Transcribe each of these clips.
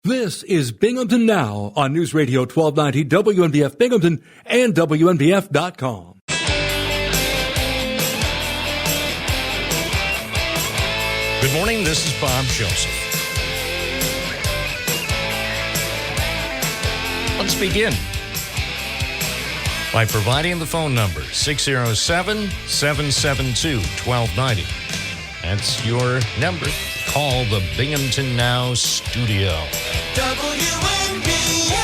This is Binghamton Now on News Radio 1290 WNBF Binghamton and WNBF.com. Good morning, this is Bob Joseph. Let's begin by providing the phone number, 607-772-1290. That's your number. Call the Binghamton Now studio. WNBF.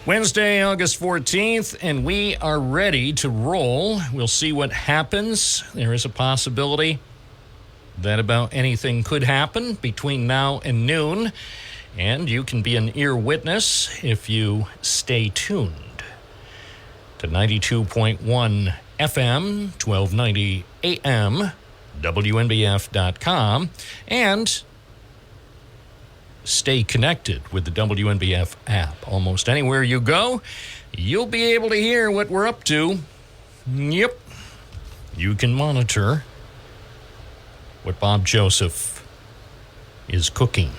Wednesday, August 14th, and we are ready to roll. We'll see what happens. There is a possibility that about anything could happen between now and noon, and you can be an ear witness if you stay tuned to 92.1 FM, 1290 AM, WNBF.com, and stay connected with the WNBF app. Almost anywhere you go, you'll be able to hear what we're up to. Yep. You can monitor what Bob Joseph is cooking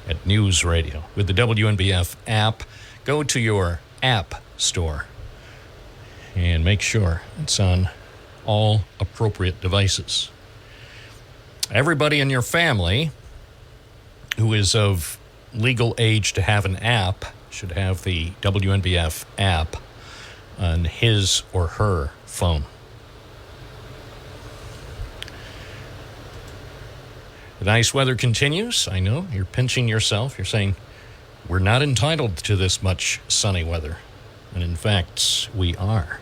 at News Radio with the WNBF app. Go to your app store and make sure it's on all appropriate devices. Everybody in your family who is of legal age to have an app should have the WNBF app on his or her phone. The nice weather continues. I know you're pinching yourself. You're saying, we're not entitled to this much sunny weather. And in fact, we are.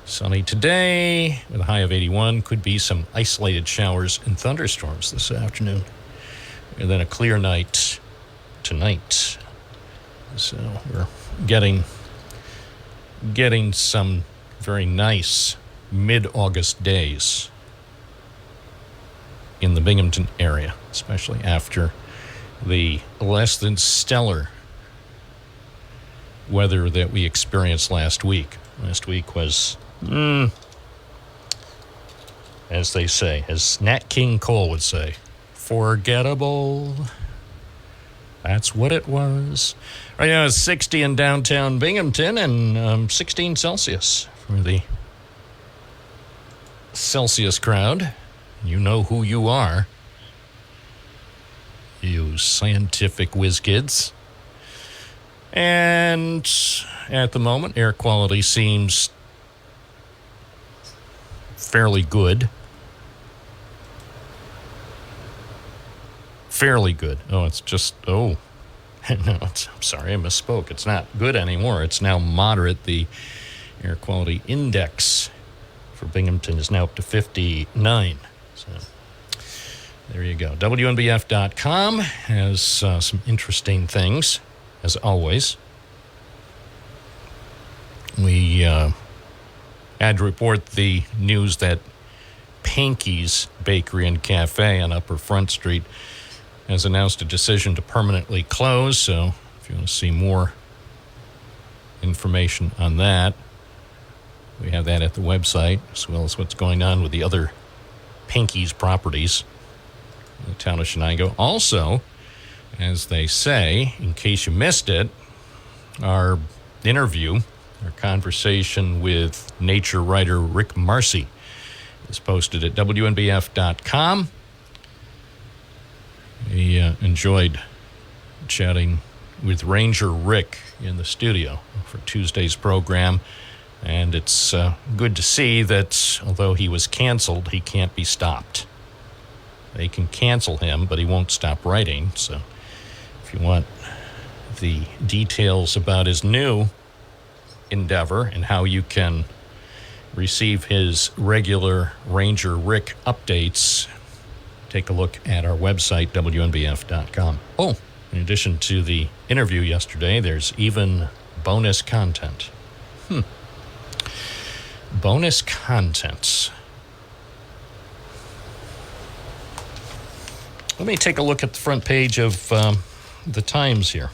Sunny today with a high of 81. Could be some isolated showers and thunderstorms this afternoon. And then a clear night tonight. So we're getting some very nice mid-August days in the Binghamton area, especially after the less than stellar weather that we experienced last week. Last week was, as they say, as Nat King Cole would say, forgettable. That's what it was. Right now it's 60 in downtown Binghamton and 16 Celsius for the Celsius crowd. You know who you are, you scientific whiz kids. And at the moment, air quality seems fairly good. Fairly good. Oh, it's just, no, I'm sorry, I misspoke. It's not good anymore. It's now moderate. The air quality index for Binghamton is now up to 59. So there you go. WNBF.com has some interesting things, as always. We had to report the news that Pinky's Bakery and Cafe on Upper Front Street has announced a decision to permanently close. So if you want to see more information on that, we have that at the website, as well as what's going on with the other Pinky's properties in the town of Shenango. Also, as they say, in case you missed it, our interview, our conversation with nature writer Rick Marcy is posted at WNBF.com. We enjoyed chatting with Ranger Rick in the studio for Tuesday's program. And it's good to see that although he was canceled, he can't be stopped. They can cancel him, but he won't stop writing. So if you want the details about his new endeavor and how you can receive his regular Ranger Rick updates, take a look at our website, WNBF.com. Oh, in addition to the interview yesterday, there's even bonus content. Bonus contents. Let me take a look at the front page of the Times here.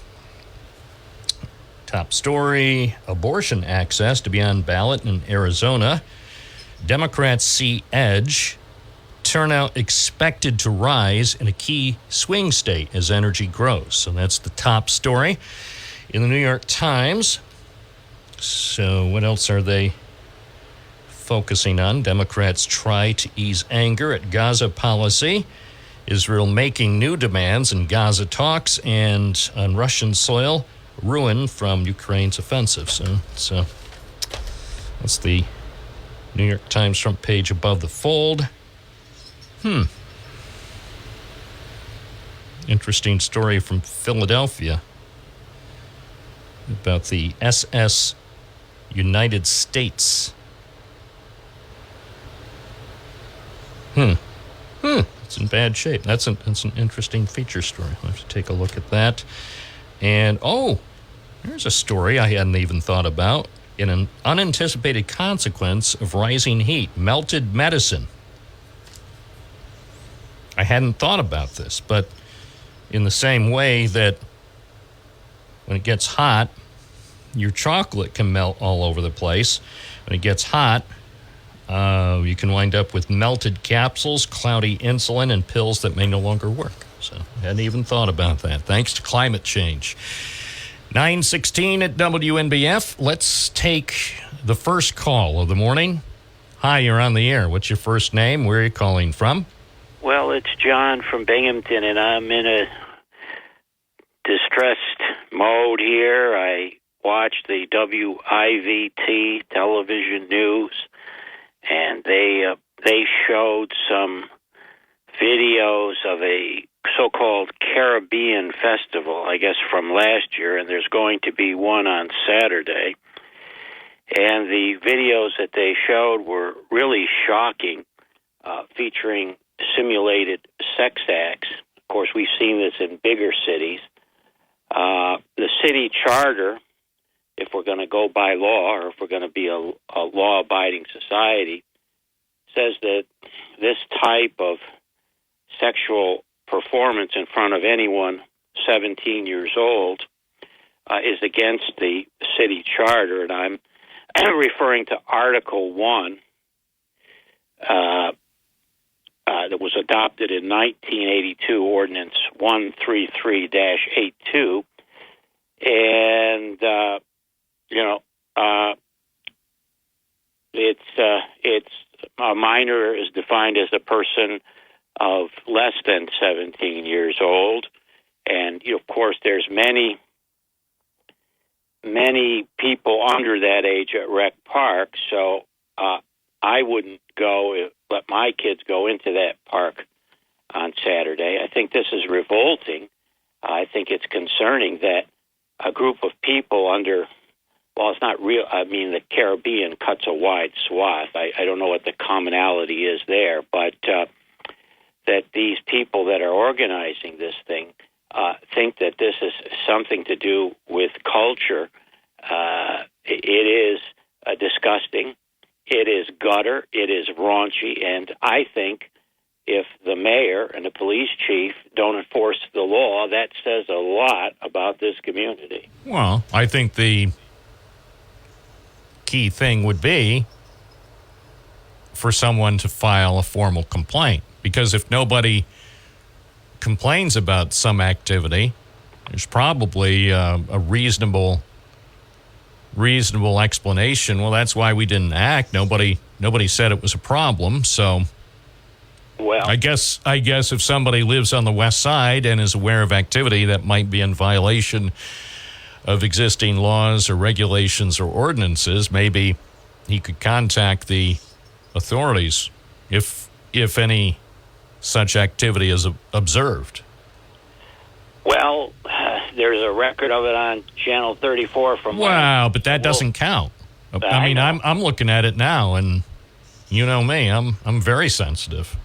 Top story, abortion access to be on ballot in Arizona. Democrats see edge turnout expected to rise in a key swing state as energy grows. So that's the top story in the New York Times. So what else are they focusing on? Democrats try to ease anger at Gaza policy. Israel making new demands in Gaza talks, and on Russian soil, ruin from Ukraine's offensive. So that's the New York Times front page above the fold. Interesting story from Philadelphia about the SS United States. It's in bad shape. That's an interesting feature story. I'll have to take a look at that. And, here's a story I hadn't even thought about. In an unanticipated consequence of rising heat, melted medicine. I hadn't thought about this, but in the same way that when it gets hot, your chocolate can melt all over the place. When it gets hot, you can wind up with melted capsules, cloudy insulin, and pills that may no longer work. So I hadn't even thought about that. Thanks to climate change. 9:16 at WNBF. Let's take the first call of the morning. Hi, you're on the air. What's your first name? Where are you calling from? Well, it's John from Binghamton, and I'm in a distressed mode here. I watched the WIVT television news, and they showed some videos of a so-called Caribbean festival, I guess from last year, and there's going to be one on Saturday. And the videos that they showed were really shocking, featuring simulated sex acts. Of course, we've seen this in bigger cities. The city charter, if we're going to go by law, or if we're going to be a law-abiding society, says that this type of sexual performance in front of anyone 17 years old is against the city charter, and I'm referring to Article 1 that was adopted in 1982, Ordinance 133-82, and it's a minor is defined as a person of less than 17 years old, and of course there's many people under that age at Rec Park, so I wouldn't let my kids go into that park on Saturday. I think this is revolting. I think it's concerning that a group of people it's not real. I mean, the Caribbean cuts a wide swath. I don't know what the commonality is there, but that these people that are organizing this thing think that this is something to do with culture. It is disgusting. It is gutter. It is raunchy. And I think if the mayor and the police chief don't enforce the law, that says a lot about this community. Well, I think the key thing would be for someone to file a formal complaint. Because if nobody complains about some activity, there's probably a reasonable explanation. Well, that's why we didn't act. Nobody said it was a problem. So, well, I guess if somebody lives on the west side and is aware of activity that might be in violation of existing laws or regulations or ordinances, maybe he could contact the authorities if any such activity is observed. Well, there's a record of it on Channel 34 from... Wow, but that doesn't count. I mean, I'm looking at it now, and you know me, I'm very sensitive.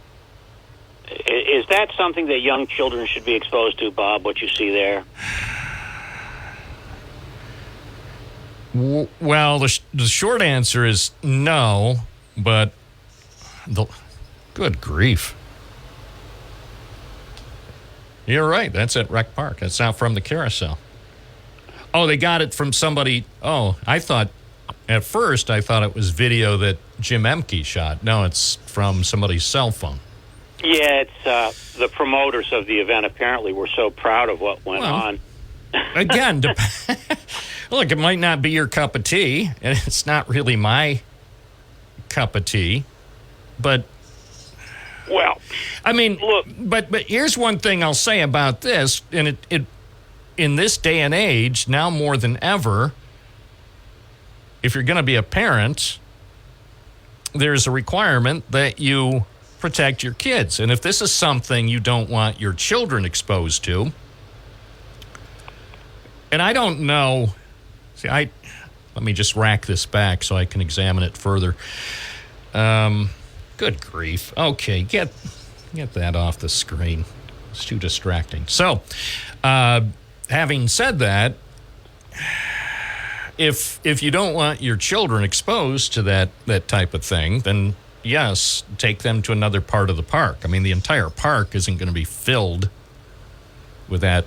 Is that something that young children should be exposed to, Bob, what you see there? Well, the short answer is no, but good grief. You're right. That's at Rec Park. That's not from the carousel. Oh, they got it from somebody. Oh, at first I thought it was video that Jim Emke shot. No, it's from somebody's cell phone. Yeah, it's the promoters of the event apparently were so proud of what went on. Again, look, it might not be your cup of tea, and it's not really my cup of tea, but well, I mean, look, but here's one thing I'll say about this, and it in this day and age, now more than ever, if you're going to be a parent, there's a requirement that you protect your kids, and if this is something you don't want your children exposed to. And I don't know. See, let me just rack this back so I can examine it further. Good grief. Okay, get that off the screen. It's too distracting. So, having said that, if you don't want your children exposed to that type of thing, then yes, take them to another part of the park. I mean, the entire park isn't going to be filled with that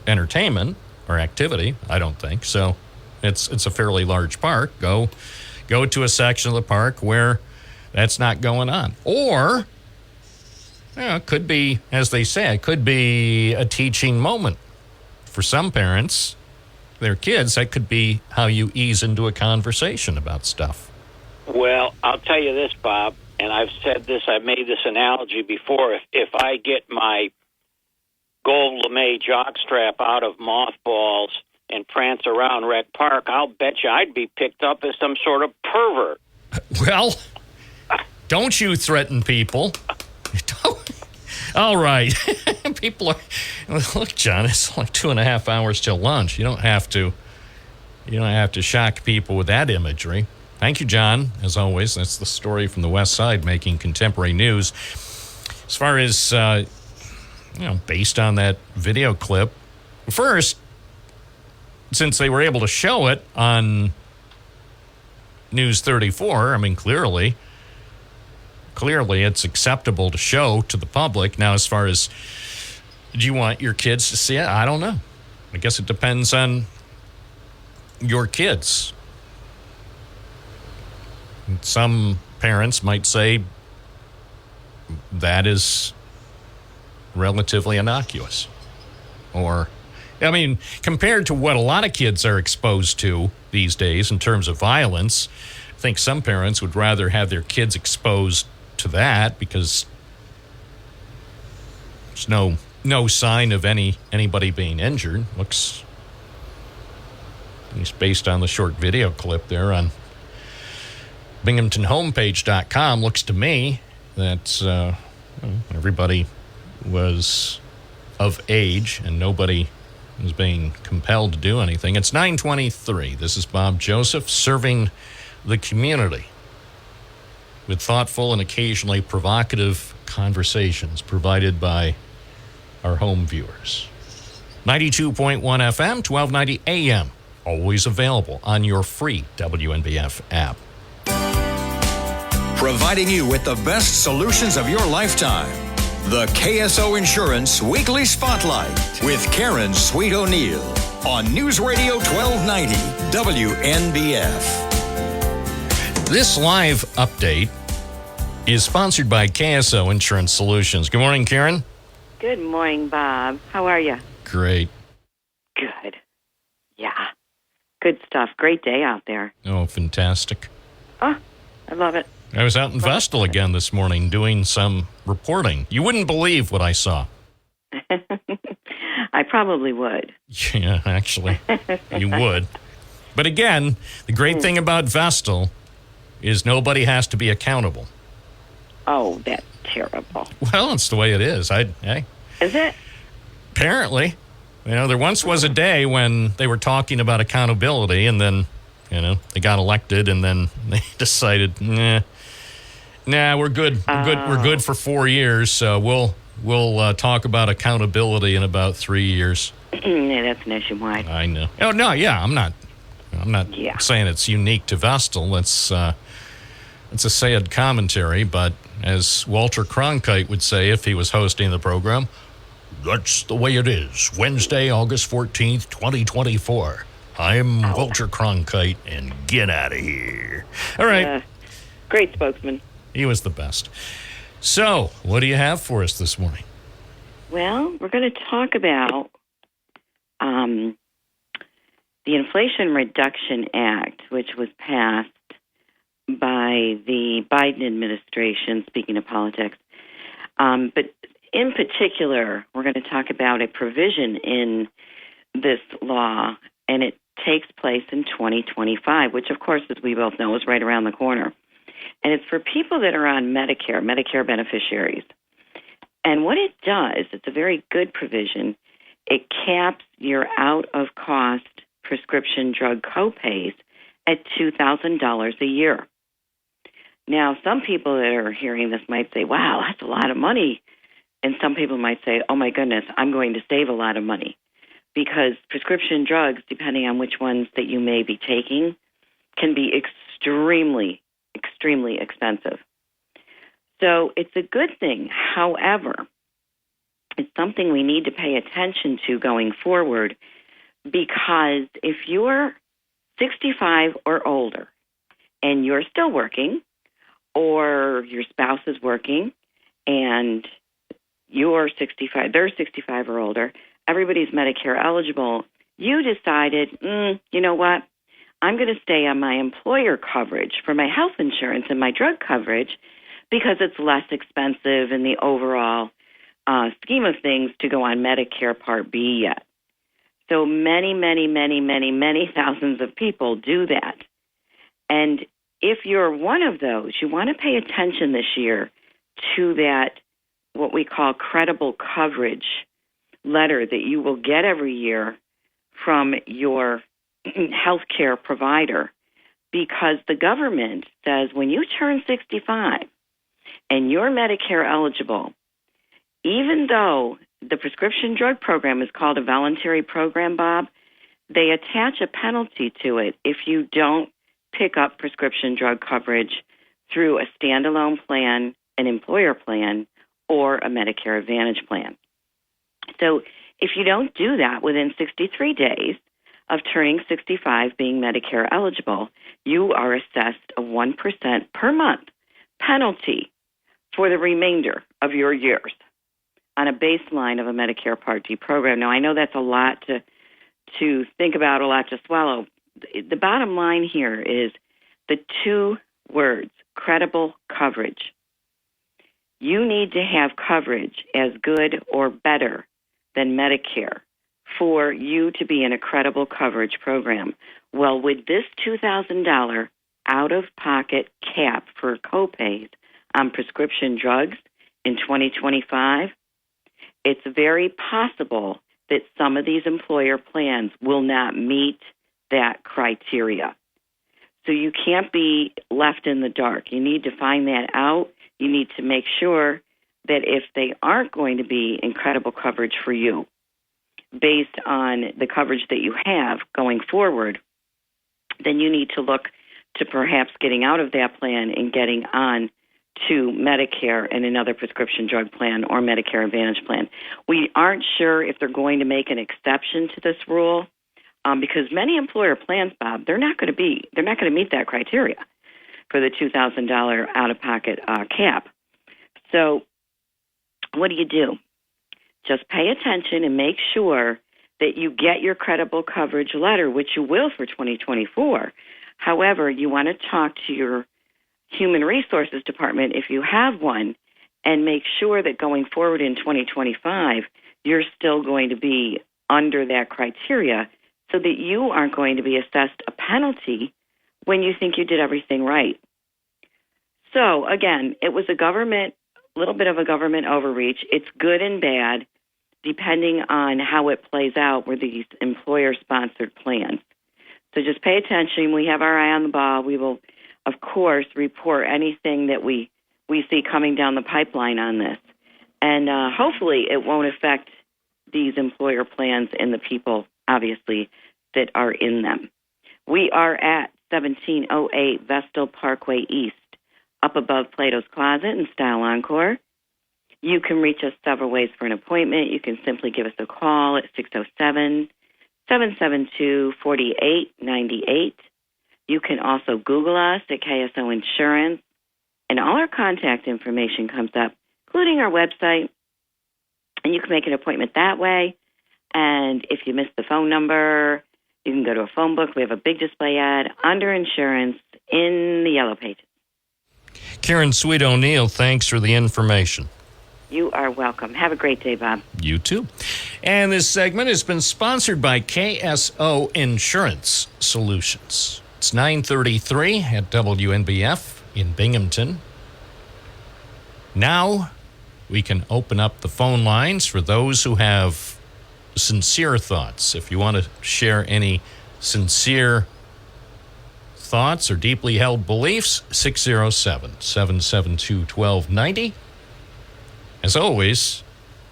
entertainment or activity, I don't think. So it's a fairly large park. Go to a section of the park where that's not going on. Or it could be, as they say, it could be a teaching moment for some parents. Their kids, that could be how you ease into a conversation about stuff. Well, I'll tell you this, Bob, and I've said this, I've made this analogy before. If I get my gold lame jockstrap out of mothballs and prance around Rec Park, I'll bet you I'd be picked up as some sort of pervert. Well, don't you threaten people. All right. People are, look, John, it's like 2.5 hours till lunch. You don't have to shock people with that imagery. Thank you, John. As always, that's the story from the West Side making contemporary news. As far as based on that video clip, first, since they were able to show it on News 34, I mean, clearly it's acceptable to show to the public. Now, as far as, do you want your kids to see it? I don't know. I guess it depends on your kids. Some parents might say that is relatively innocuous. Or, I mean, compared to what a lot of kids are exposed to these days in terms of violence, I think some parents would rather have their kids exposed to that because there's no sign of anybody being injured. Looks, at least based on the short video clip there on BinghamtonHomepage.com, looks to me that everybody was of age and nobody was being compelled to do anything. It's 9:23. This is Bob Joseph serving the community with thoughtful and occasionally provocative conversations provided by our home viewers. 92.1 FM, 1290 AM. Always available on your free WNBF app. Providing you with the best solutions of your lifetime. The KSO Insurance Weekly Spotlight with Karen Sweet O'Neill on News Radio 1290 WNBF. This live update is sponsored by KSO Insurance Solutions. Good morning, Karen. Good morning, Bob. How are you? Great. Good. Yeah. Good stuff. Great day out there. Oh, fantastic. Oh, I love it. I was out in Vestal again this morning doing some reporting. You wouldn't believe what I saw. I probably would. Yeah, actually, you would. But again, the great thing about Vestal is nobody has to be accountable. Oh, that's terrible. Well, it's the way it is. Is it? Apparently. There once was a day when they were talking about accountability, and then, they got elected, and then they decided, nah, we're good. We're good for 4 years, so we'll talk about accountability in about 3 years. Yeah, that's nationwide. I know. Oh, no, yeah, I'm not saying it's unique to Vestal. It's a sad commentary, but as Walter Cronkite would say if he was hosting the program, that's the way it is. Wednesday, August 14th, 2024. I'm Walter Cronkite, and get out of here. All right. Great spokesman. He was the best. So, what do you have for us this morning? Well, we're going to talk about the Inflation Reduction Act, which was passed by the Biden administration, speaking of politics. But in particular, we're going to talk about a provision in this law, and it takes place in 2025, which, of course, as we both know, is right around the corner. And it's for people that are on Medicare beneficiaries. And what it does, it's a very good provision. It caps your out-of-cost prescription drug copays at $2,000 a year. Now, some people that are hearing this might say, wow, that's a lot of money. And some people might say, oh, my goodness, I'm going to save a lot of money. Because prescription drugs, depending on which ones that you may be taking, can be extremely expensive. So it's a good thing. However, it's something we need to pay attention to going forward, because if you're 65 or older and you're still working, or your spouse is working and you're 65, they're 65 or older, everybody's Medicare eligible, you decided, you know what, I'm going to stay on my employer coverage for my health insurance and my drug coverage because it's less expensive in the overall scheme of things to go on Medicare Part B yet. So many thousands of people do that. And if you're one of those, you want to pay attention this year to that, what we call credible coverage letter that you will get every year from your healthcare provider, because the government says when you turn 65 and you're Medicare eligible, even though the prescription drug program is called a voluntary program, Bob, they attach a penalty to it if you don't pick up prescription drug coverage through a standalone plan, an employer plan, or a Medicare Advantage plan. So if you don't do that within 63 days of turning 65 being Medicare eligible, you are assessed a 1% per month penalty for the remainder of your years on a baseline of a Medicare Part D program. Now, I know that's a lot to think about, a lot to swallow. The bottom line here is the two words, credible coverage. You need to have coverage as good or better than Medicare for you to be in a credible coverage program. Well, with this $2,000 out-of-pocket cap for copays on prescription drugs in 2025, it's very possible that some of these employer plans will not meet that criteria. So you can't be left in the dark. You need to find that out. You need to make sure that if they aren't going to be incredible coverage for you, based on the coverage that you have going forward, then you need to look to perhaps getting out of that plan and getting on to Medicare and another prescription drug plan or Medicare Advantage plan. We aren't sure if they're going to make an exception to this rule, because many employer plans, Bob, they're not going to meet that criteria for the $2,000 out-of-pocket cap. So what do? Just pay attention and make sure that you get your credible coverage letter, which you will for 2024. However, you want to talk to your Human Resources Department, if you have one, and make sure that going forward in 2025, you're still going to be under that criteria so that you aren't going to be assessed a penalty when you think you did everything right. So, again, it was a little bit of a government overreach. It's good and bad, depending on how it plays out with these employer-sponsored plans. So just pay attention. We have our eye on the ball. We will, of course, report anything that we see coming down the pipeline on this. And hopefully it won't affect these employer plans and the people, obviously, that are in them. We are at 1708 Vestal Parkway East, up above Plato's Closet in Style Encore. You can reach us several ways for an appointment. You can simply give us a call at 607-772-4898. You can also Google us at KSO Insurance. And all our contact information comes up, including our website. And you can make an appointment that way. And if you miss the phone number, you can go to a phone book. We have a big display ad under insurance in the yellow pages. Karen Sweet O'Neill, thanks for the information. You are welcome. Have a great day, Bob. You too. And this segment has been sponsored by KSO Insurance Solutions. It's 9:33 at WNBF in Binghamton. Now we can open up the phone lines for those who have sincere thoughts. If you want to share any sincere thoughts or deeply held beliefs, 607-772-1290. As always,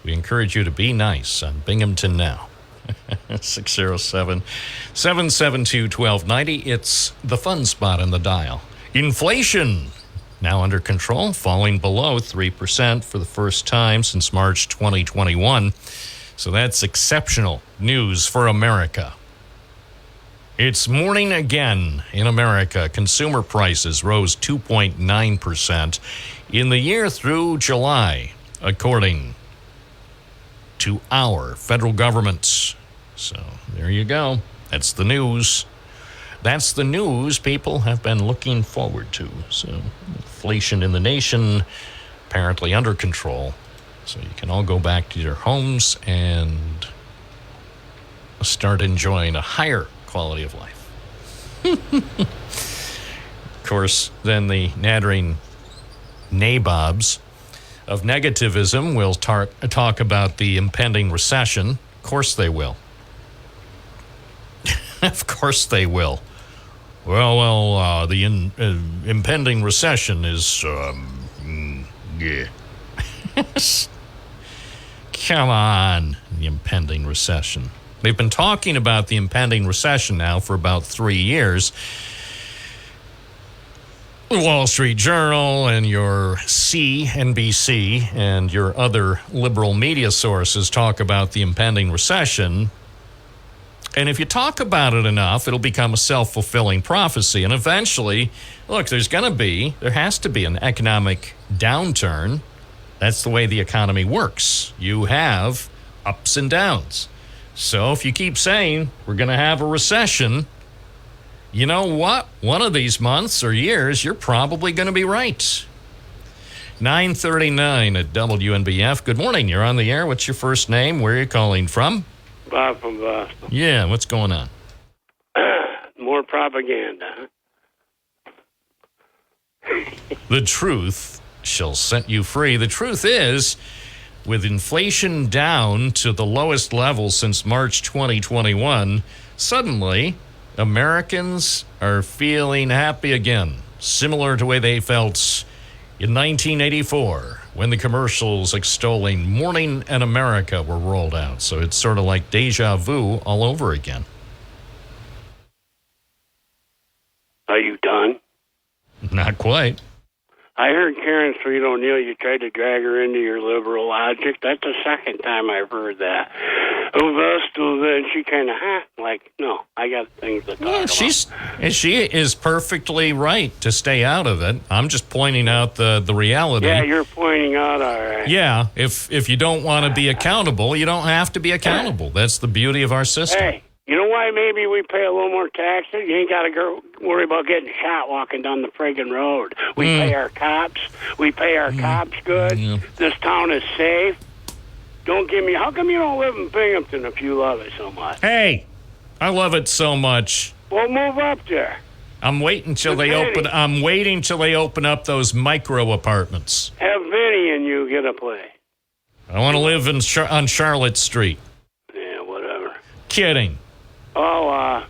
we encourage you to be nice on Binghamton Now. 607-772-1290. It's the fun spot on the dial. Inflation now under control, falling below 3% for the first time since March 2021. So that's exceptional news for America. It's morning again in America. Consumer prices rose 2.9% in the year through July, according to our federal government. So there you go. That's the news. That's the news people have been looking forward to. So inflation in the nation apparently under control. So you can all go back to your homes and start enjoying a higher quality of life. Of course, then the nattering nabobs of negativism will talk about the impending recession. Of course they will. Of course they will. Well, the impending recession is, yeah. Come on, the impending recession. They've been talking about the impending recession now for about 3 years. The Wall Street Journal and your CNBC and your other liberal media sources talk about the impending recession. And if you talk about it enough, it'll become a self-fulfilling prophecy. And eventually, look, there has to be an economic downturn. That's the way the economy works. You have ups and downs. So if you keep saying we're going to have a recession, you know what? One of these months or years, you're probably going to be right. 9:39 at WNBF. Good morning. You're on the air. What's your first name? Where are you calling from? Bob from Boston. Yeah, what's going on? More propaganda. The truth shall set you free. The truth is, with inflation down to the lowest level since March 2021, suddenly Americans are feeling happy again, similar to the way they felt in 1984 when the commercials extolling Morning in America were rolled out. So it's sort of like deja vu all over again. Are you done? Not quite. I heard Karen Sweet O'Neill, you tried to drag her into your liberal logic. That's the second time I've heard that. And she kind of, like, no, I got things to talk about. She is perfectly right to stay out of it. I'm just pointing out the reality. Yeah, you're pointing out, all right. Yeah, if you don't want to be accountable, you don't have to be accountable. That's the beauty of our system. Hey, you know why maybe we pay a little more taxes? You ain't got to worry about getting shot walking down the friggin' road. We pay our cops. We pay our cops good. Yeah. This town is safe. Don't give me... How come you don't live in Binghamton if you love it so much? Hey, I love it so much. Well, move up there. I'm waiting till they open up those micro apartments. Have Vinny and you get a place. I want to live on Charlotte Street. Yeah, whatever. Kidding. Oh,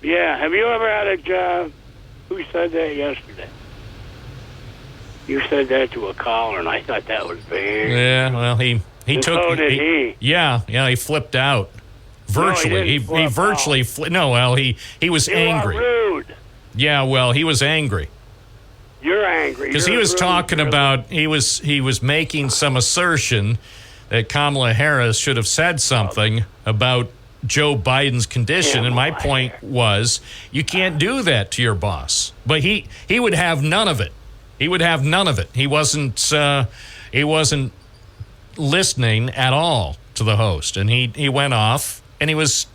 yeah. Have you ever had a job? Who said that yesterday? You said that to a caller, and I thought that was very... Yeah, well, he and took... so did he. Yeah, he flipped out. Virtually. No, he virtually... he was angry. You are rude. Yeah, well, he was angry. You're angry. Because he was talking about... He was making some assertion that Kamala Harris should have said something about Joe Biden's condition, and my point was, you can't do that to your boss. But he would have none of it. He would have none of it. He wasn't listening at all to the host, and he went off, and he was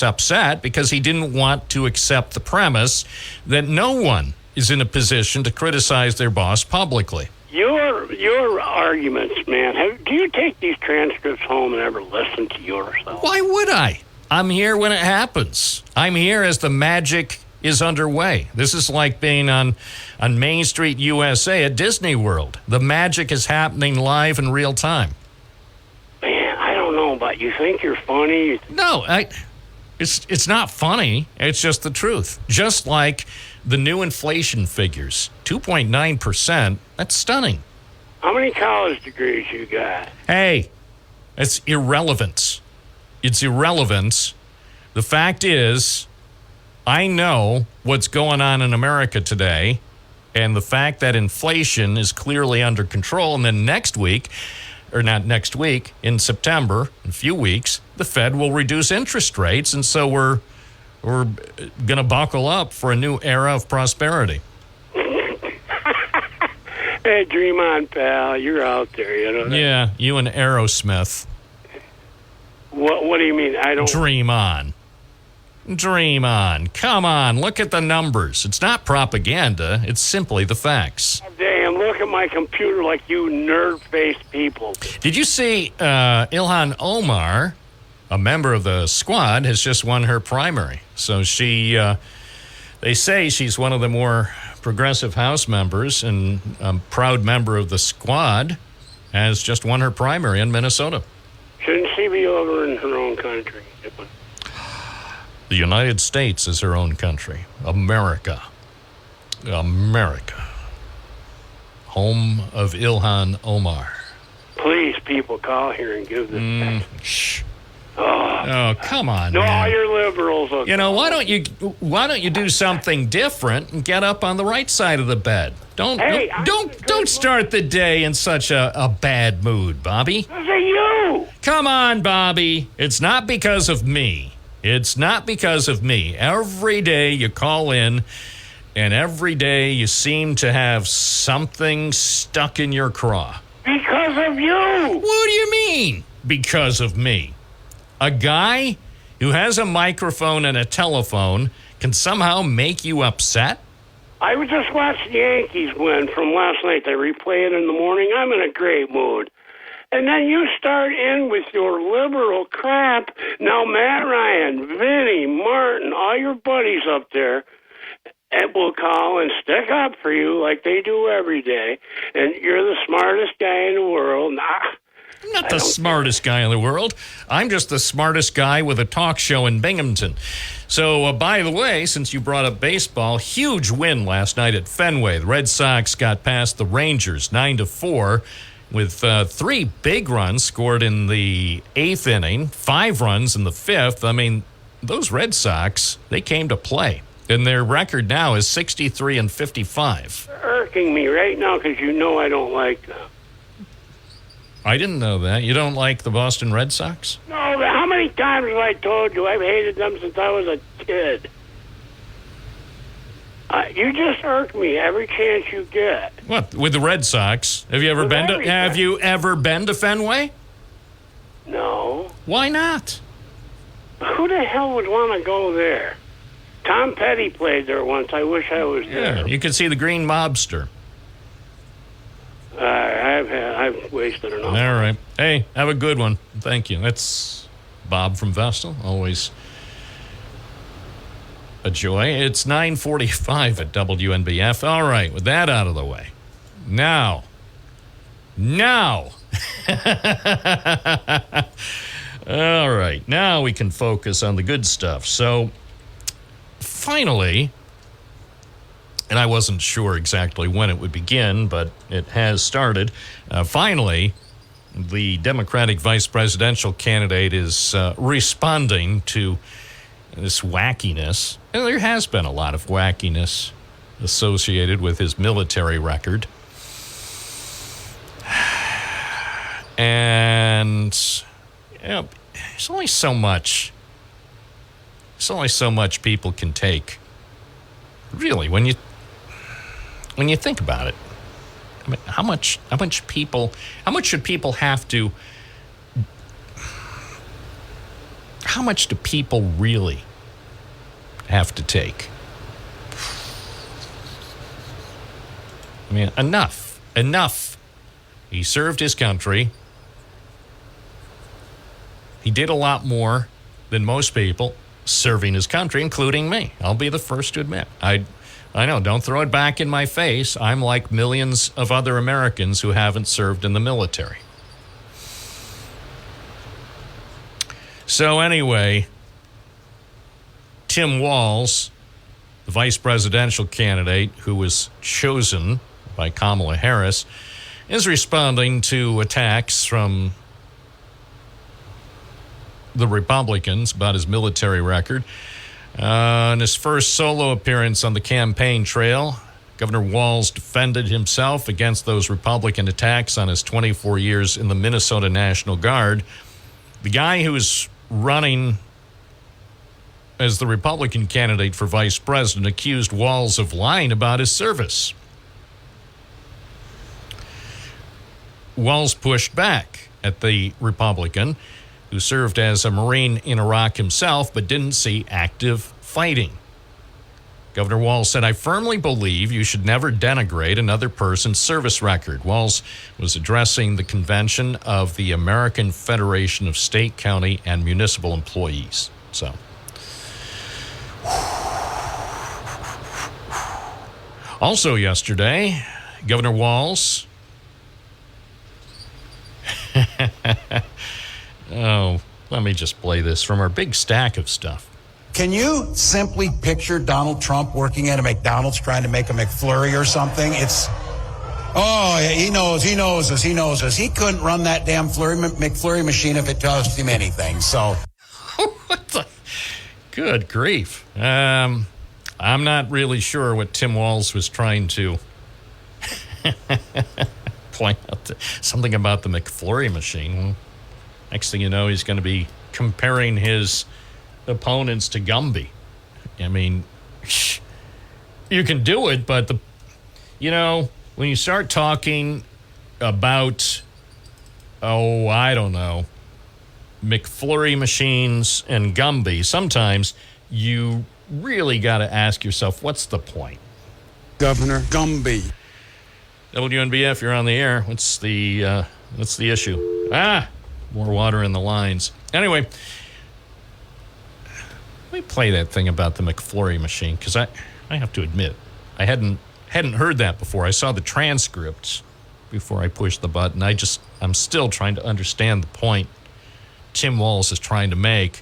upset because he didn't want to accept the premise that no one is in a position to criticize their boss publicly. Your arguments, man. Do you take these transcripts home and ever listen to yourself? Why would I? I'm here when it happens. I'm here as the magic is underway. This is like being on Main Street, USA at Disney World. The magic is happening live in real time. Man, I don't know, but you think you're funny? No, it's not funny. It's just the truth. Just like the new inflation figures, 2.9%. That's stunning. How many college degrees you got? Hey, it's irrelevant. It's irrelevant. The fact is, I know what's going on in America today, and the fact that inflation is clearly under control, and then next week, or not next week, in September, in a few weeks, the Fed will reduce interest rates, and so we're going to buckle up for a new era of prosperity. Hey, dream on, pal. You're out there, you know. Yeah, you and Aerosmith. What do you mean? I don't... Dream on. Dream on. Come on, look at the numbers. It's not propaganda. It's simply the facts. Damn, look at my computer like you nerd-faced people. Did you see Ilhan Omar, a member of the squad, has just won her primary? So they say she's one of the more progressive House members, and a proud member of the squad, has just won her primary in Minnesota. Shouldn't she be over in her own country? The United States is her own country. America. Home of Ilhan Omar. Please, people, call here and give this. Shh. Oh, come on, no, man. you're liberals. Okay. You know, why don't you do something different and get up on the right side of the bed? Don't start the day in such a bad mood, Bobby. Is it you? Come on, Bobby. It's not because of me. It's not because of me. Every day you call in, and every day you seem to have something stuck in your craw. Because of you. What do you mean, because of me? A guy who has a microphone and a telephone can somehow make you upset? I was just watching the Yankees win from last night. They replay it in the morning. I'm in a great mood. And then you start in with your liberal crap. Now, Matt Ryan, Vinny, Martin, all your buddies up there will call and stick up for you like they do every day. And you're the smartest guy in the world. I'm not the smartest guy in the world. I'm just the smartest guy with a talk show in Binghamton. So, by the way, since you brought up baseball, huge win last night at Fenway. The Red Sox got past the Rangers 9-4 with 3 big runs scored in the 8th inning, 5 runs in the 5th. I mean, those Red Sox, they came to play. And their record now is 63-55. You're irking me right now because you know I don't like them. I didn't know that. You don't like the Boston Red Sox? No, but how many times have I told you I've hated them since I was a kid? You just irk me every chance you get. What, with the Red Sox? Have you ever been to Fenway? No. Why not? Who the hell would want to go there? Tom Petty played there once. I wish I was there. Yeah, you could see the Green Mobster. I've wasted enough. All right. Hey, have a good one. Thank you. That's Bob from Vestal. Always a joy. It's 9:45 at WNBF. All right, with that out of the way. Now. All right, now we can focus on the good stuff. So, finally, and I wasn't sure exactly when it would begin, but it has started. Finally, the Democratic vice presidential candidate is responding to this wackiness. And there has been a lot of wackiness associated with his military record. And there's only so much people can take. Really, when when you think about it, I mean, how much should people have to, how much do people really have to take? I mean, enough. He served his country. He did a lot more than most people serving his country, including me. I'll be the first to admit. I know, don't throw it back in my face. I'm like millions of other Americans who haven't served in the military. So anyway, Tim Walz, the vice presidential candidate who was chosen by Kamala Harris, is responding to attacks from the Republicans about his military record. In his first solo appearance on the campaign trail, Governor Walz defended himself against those Republican attacks on his 24 years in the Minnesota National Guard. The guy who is running as the Republican candidate for vice president accused Walz of lying about his service. Walz pushed back at the Republican, who served as a Marine in Iraq himself but didn't see active fighting. Governor Walz said, "I firmly believe you should never denigrate another person's service record." Walz was addressing the convention of the American Federation of State, County, and Municipal Employees. So, also yesterday, Governor Walz oh, let me just play this from our big stack of stuff. Can you simply picture Donald Trump working at a McDonald's trying to make a McFlurry or something? He knows us. He couldn't run that damn McFlurry machine if it cost him anything, so. What the? Good grief. I'm not really sure what Tim Walz was trying to point out. Something about the McFlurry machine. Well, next thing you know, he's going to be comparing his opponents to Gumby. I mean, you can do it, but when you start talking about, I don't know, McFlurry machines and Gumby, sometimes you really got to ask yourself, what's the point? Governor Gumby. WNBF, you're on the air. What's the issue? More water in the lines. Anyway, let me play that thing about the McFlurry machine, because I have to admit, I hadn't heard that before. I saw the transcripts before I pushed the button. I'm still trying to understand the point Tim Walz is trying to make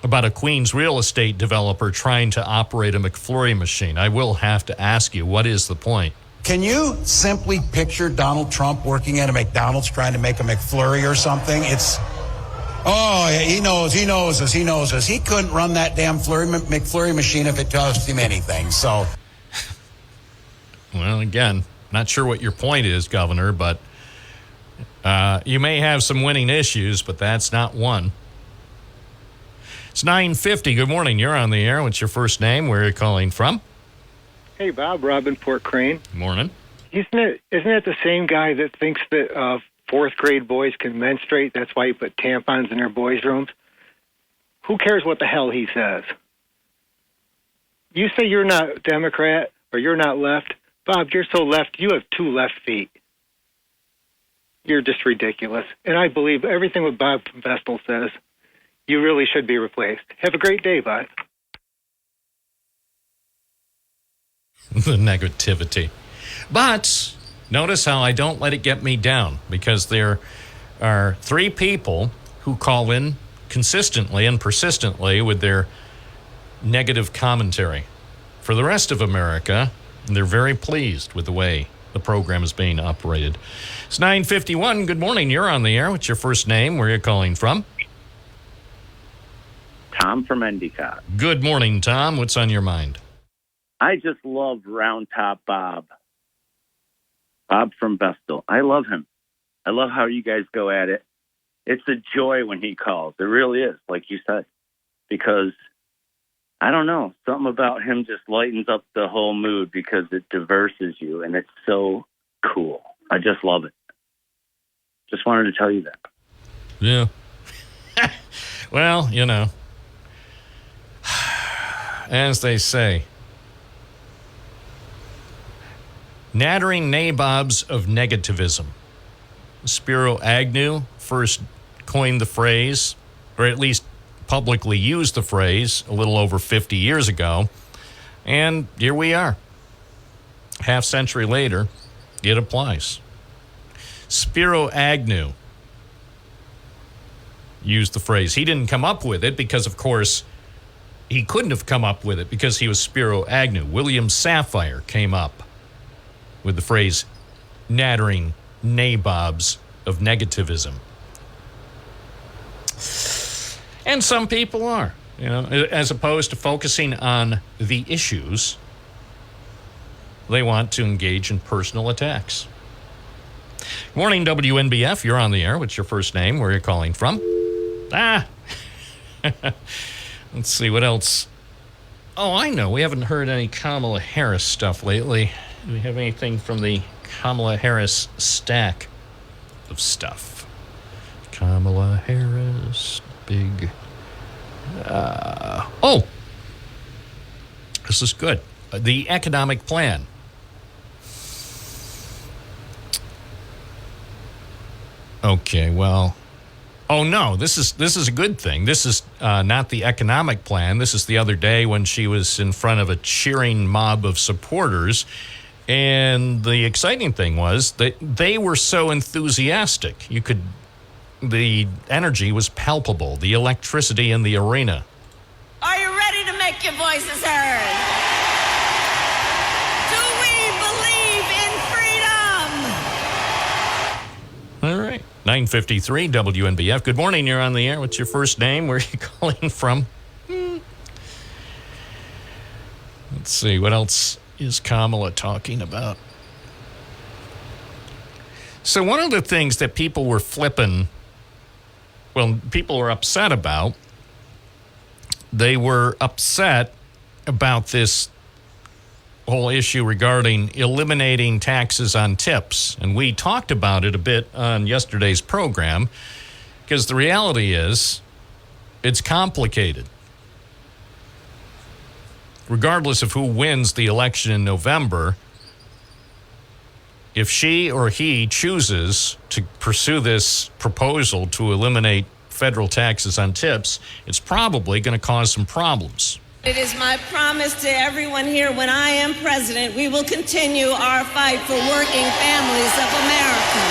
about a Queens real estate developer trying to operate a McFlurry machine. I will have to ask you, what is the point? Can you simply picture Donald Trump working at a McDonald's trying to make a McFlurry or something? He knows us. He couldn't run that damn McFlurry machine if it cost him anything, so. Well, again, not sure what your point is, Governor, but you may have some winning issues, but that's not one. It's 9:50. Good morning. You're on the air. What's your first name? Where are you calling from? Hey, Bob. Robin, Port Crane. Morning. Isn't it the same guy that thinks that fourth grade boys can menstruate? That's why you put tampons in their boys' rooms. Who cares what the hell he says? You say you're not Democrat or you're not left. Bob, you're so left, you have two left feet. You're just ridiculous. And I believe everything what Bob from Vestal says. You really should be replaced. Have a great day, Bob. The negativity. But notice how I don't let it get me down, because there are three people who call in consistently and persistently with their negative commentary. For the rest of America, they're very pleased with the way the program is being operated. It's 9:51. Good morning. You're on the air. What's your first name? Where are you calling from? Tom from Endicott. Good morning, Tom. What's on your mind? I just love Round Top Bob. Bob from Vestal. I love him. I love how you guys go at it. It's a joy when he calls. It really is, like you said, because I don't know. Something about him just lightens up the whole mood because it diverses you, and it's so cool. I just love it. Just wanted to tell you that. Yeah. Well, as they say, nattering nabobs of negativism. Spiro Agnew first coined the phrase, or at least publicly used the phrase, a little over 50 years ago. And here we are. Half century later, it applies. Spiro Agnew used the phrase. He didn't come up with it because, of course, he couldn't have come up with it because he was Spiro Agnew. William Safire came up with the phrase nattering nabobs of negativism. And some people are, as opposed to focusing on the issues, they want to engage in personal attacks. Morning, WNBF. You're on the air. What's your first name? Where are you calling from? Let's see, what else? Oh, I know. We haven't heard any Kamala Harris stuff lately. Do we have anything from the Kamala Harris stack of stuff? Kamala Harris, big... this is good. The economic plan. Okay, well... Oh, no, this is a good thing. This is not the economic plan. This is the other day when she was in front of a cheering mob of supporters. And the exciting thing was that they were so enthusiastic. The energy was palpable, the electricity in the arena. Are you ready to make your voices heard? Do we believe in freedom? All right. 9:53 WNBF. Good morning. You're on the air. What's your first name? Where are you calling from? Let's see. What else is Kamala talking about? So one of the things that people were people were upset about, they were upset about this whole issue regarding eliminating taxes on tips. And we talked about it a bit on yesterday's program because the reality is it's complicated. Regardless of who wins the election in November, if she or he chooses to pursue this proposal to eliminate federal taxes on tips, it's probably going to cause some problems. It is my promise to everyone here, when I am president, we will continue our fight for working families of America.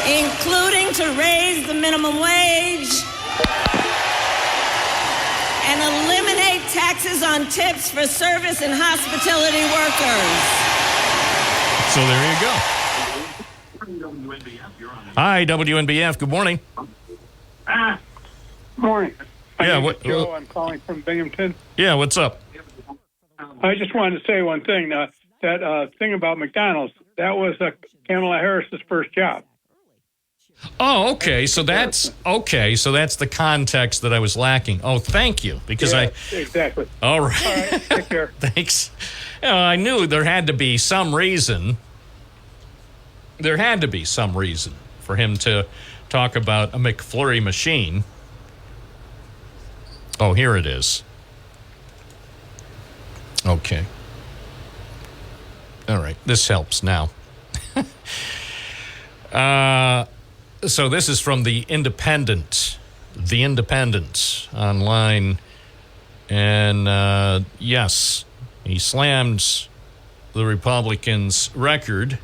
Including to raise the minimum wage and eliminate taxes on tips for service and hospitality workers. So there you go. Hi, WNBF. Good morning. Morning. Yeah, Joe. I'm calling from Binghamton. Yeah, what's up? I just wanted to say one thing. That thing about McDonald's, that was Kamala Harris's first job. Oh, okay. So that's the context that I was lacking. Oh, thank you. Because exactly. All right. All right. Take care. Thanks. I knew there had to be some reason. There had to be some reason for him to talk about a McFlurry machine. Oh, here it is. Okay. All right. This helps now. So this is from The Independent online. And yes, he slams the Republicans' record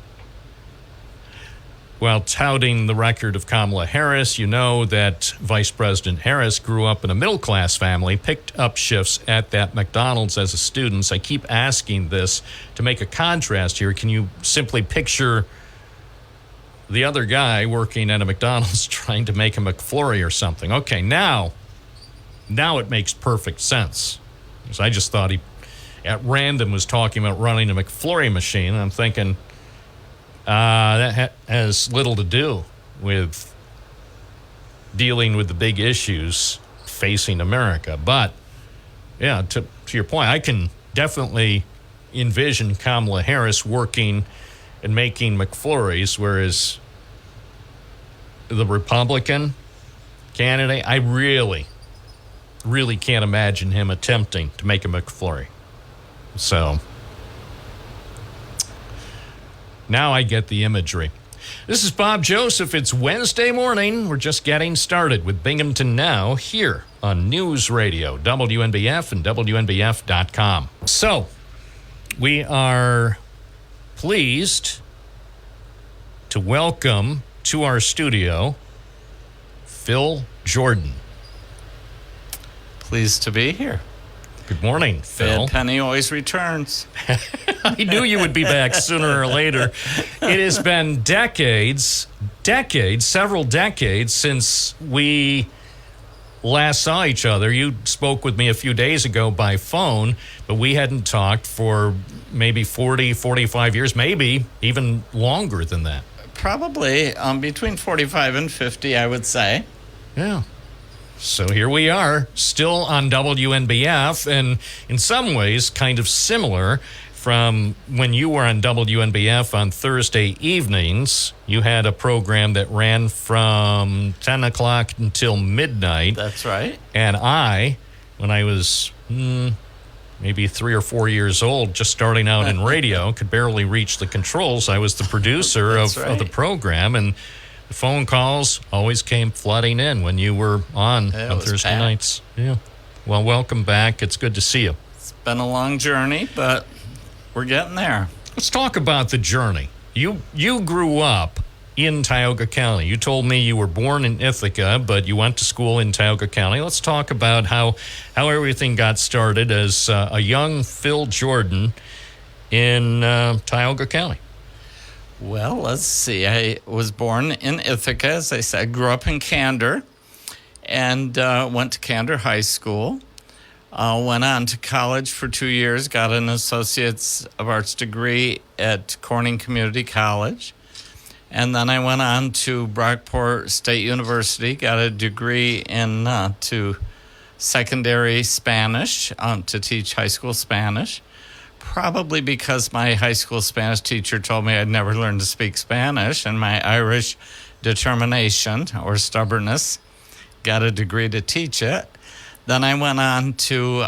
while touting the record of Kamala Harris. You know that Vice President Harris grew up in a middle-class family, picked up shifts at that McDonald's as a student. I keep asking this to make a contrast here. Can you simply picture the other guy working at a McDonald's trying to make a McFlurry or something? Okay, now it makes perfect sense. Because I just thought he, at random, was talking about running a McFlurry machine. And I'm thinking, that has little to do with dealing with the big issues facing America. But, yeah, to your point, I can definitely envision Kamala Harris working and making McFlurries, whereas the Republican candidate, I really can't imagine him attempting to make a McFlurry. So now I get the imagery. This is Bob Joseph. It's Wednesday morning. We're just getting started with Binghamton Now here on News Radio, WNBF and WNBF.com. So we are pleased to welcome to our studio Phil Jordan. Pleased to be here. Good morning, Phil. Bad Penny always returns. I knew you would be back sooner or later. It has been several decades since we last saw each other. You spoke with me a few days ago by phone, but we hadn't talked for maybe 40, 45 years, maybe even longer than that. Probably between 45 and 50, I would say. Yeah. So here we are, still on WNBF, and in some ways kind of similar from when you were on WNBF on Thursday evenings. You had a program that ran from 10 o'clock until midnight. That's right. And when I was maybe 3 or 4 years old, just starting out in radio, could barely reach the controls. I was the producer of the program, and the phone calls always came flooding in when you were on Thursday nights. Yeah. Well, welcome back. It's good to see you. It's been a long journey, but we're getting there. Let's talk about the journey. You grew up in Tioga County. You told me you were born in Ithaca, but you went to school in Tioga County. Let's talk about how everything got started as a young Phil Jordan in Tioga County. Well, let's see. I was born in Ithaca, as I said, grew up in Candor, and went to Candor High School. Went on to college for 2 years, got an Associate's of Arts degree at Corning Community College. And then I went on to Brockport State University, got a degree in to secondary Spanish, to teach high school Spanish. Probably because my high school Spanish teacher told me I'd never learn to speak Spanish, and my Irish determination or stubbornness got a degree to teach it. Then I went on to,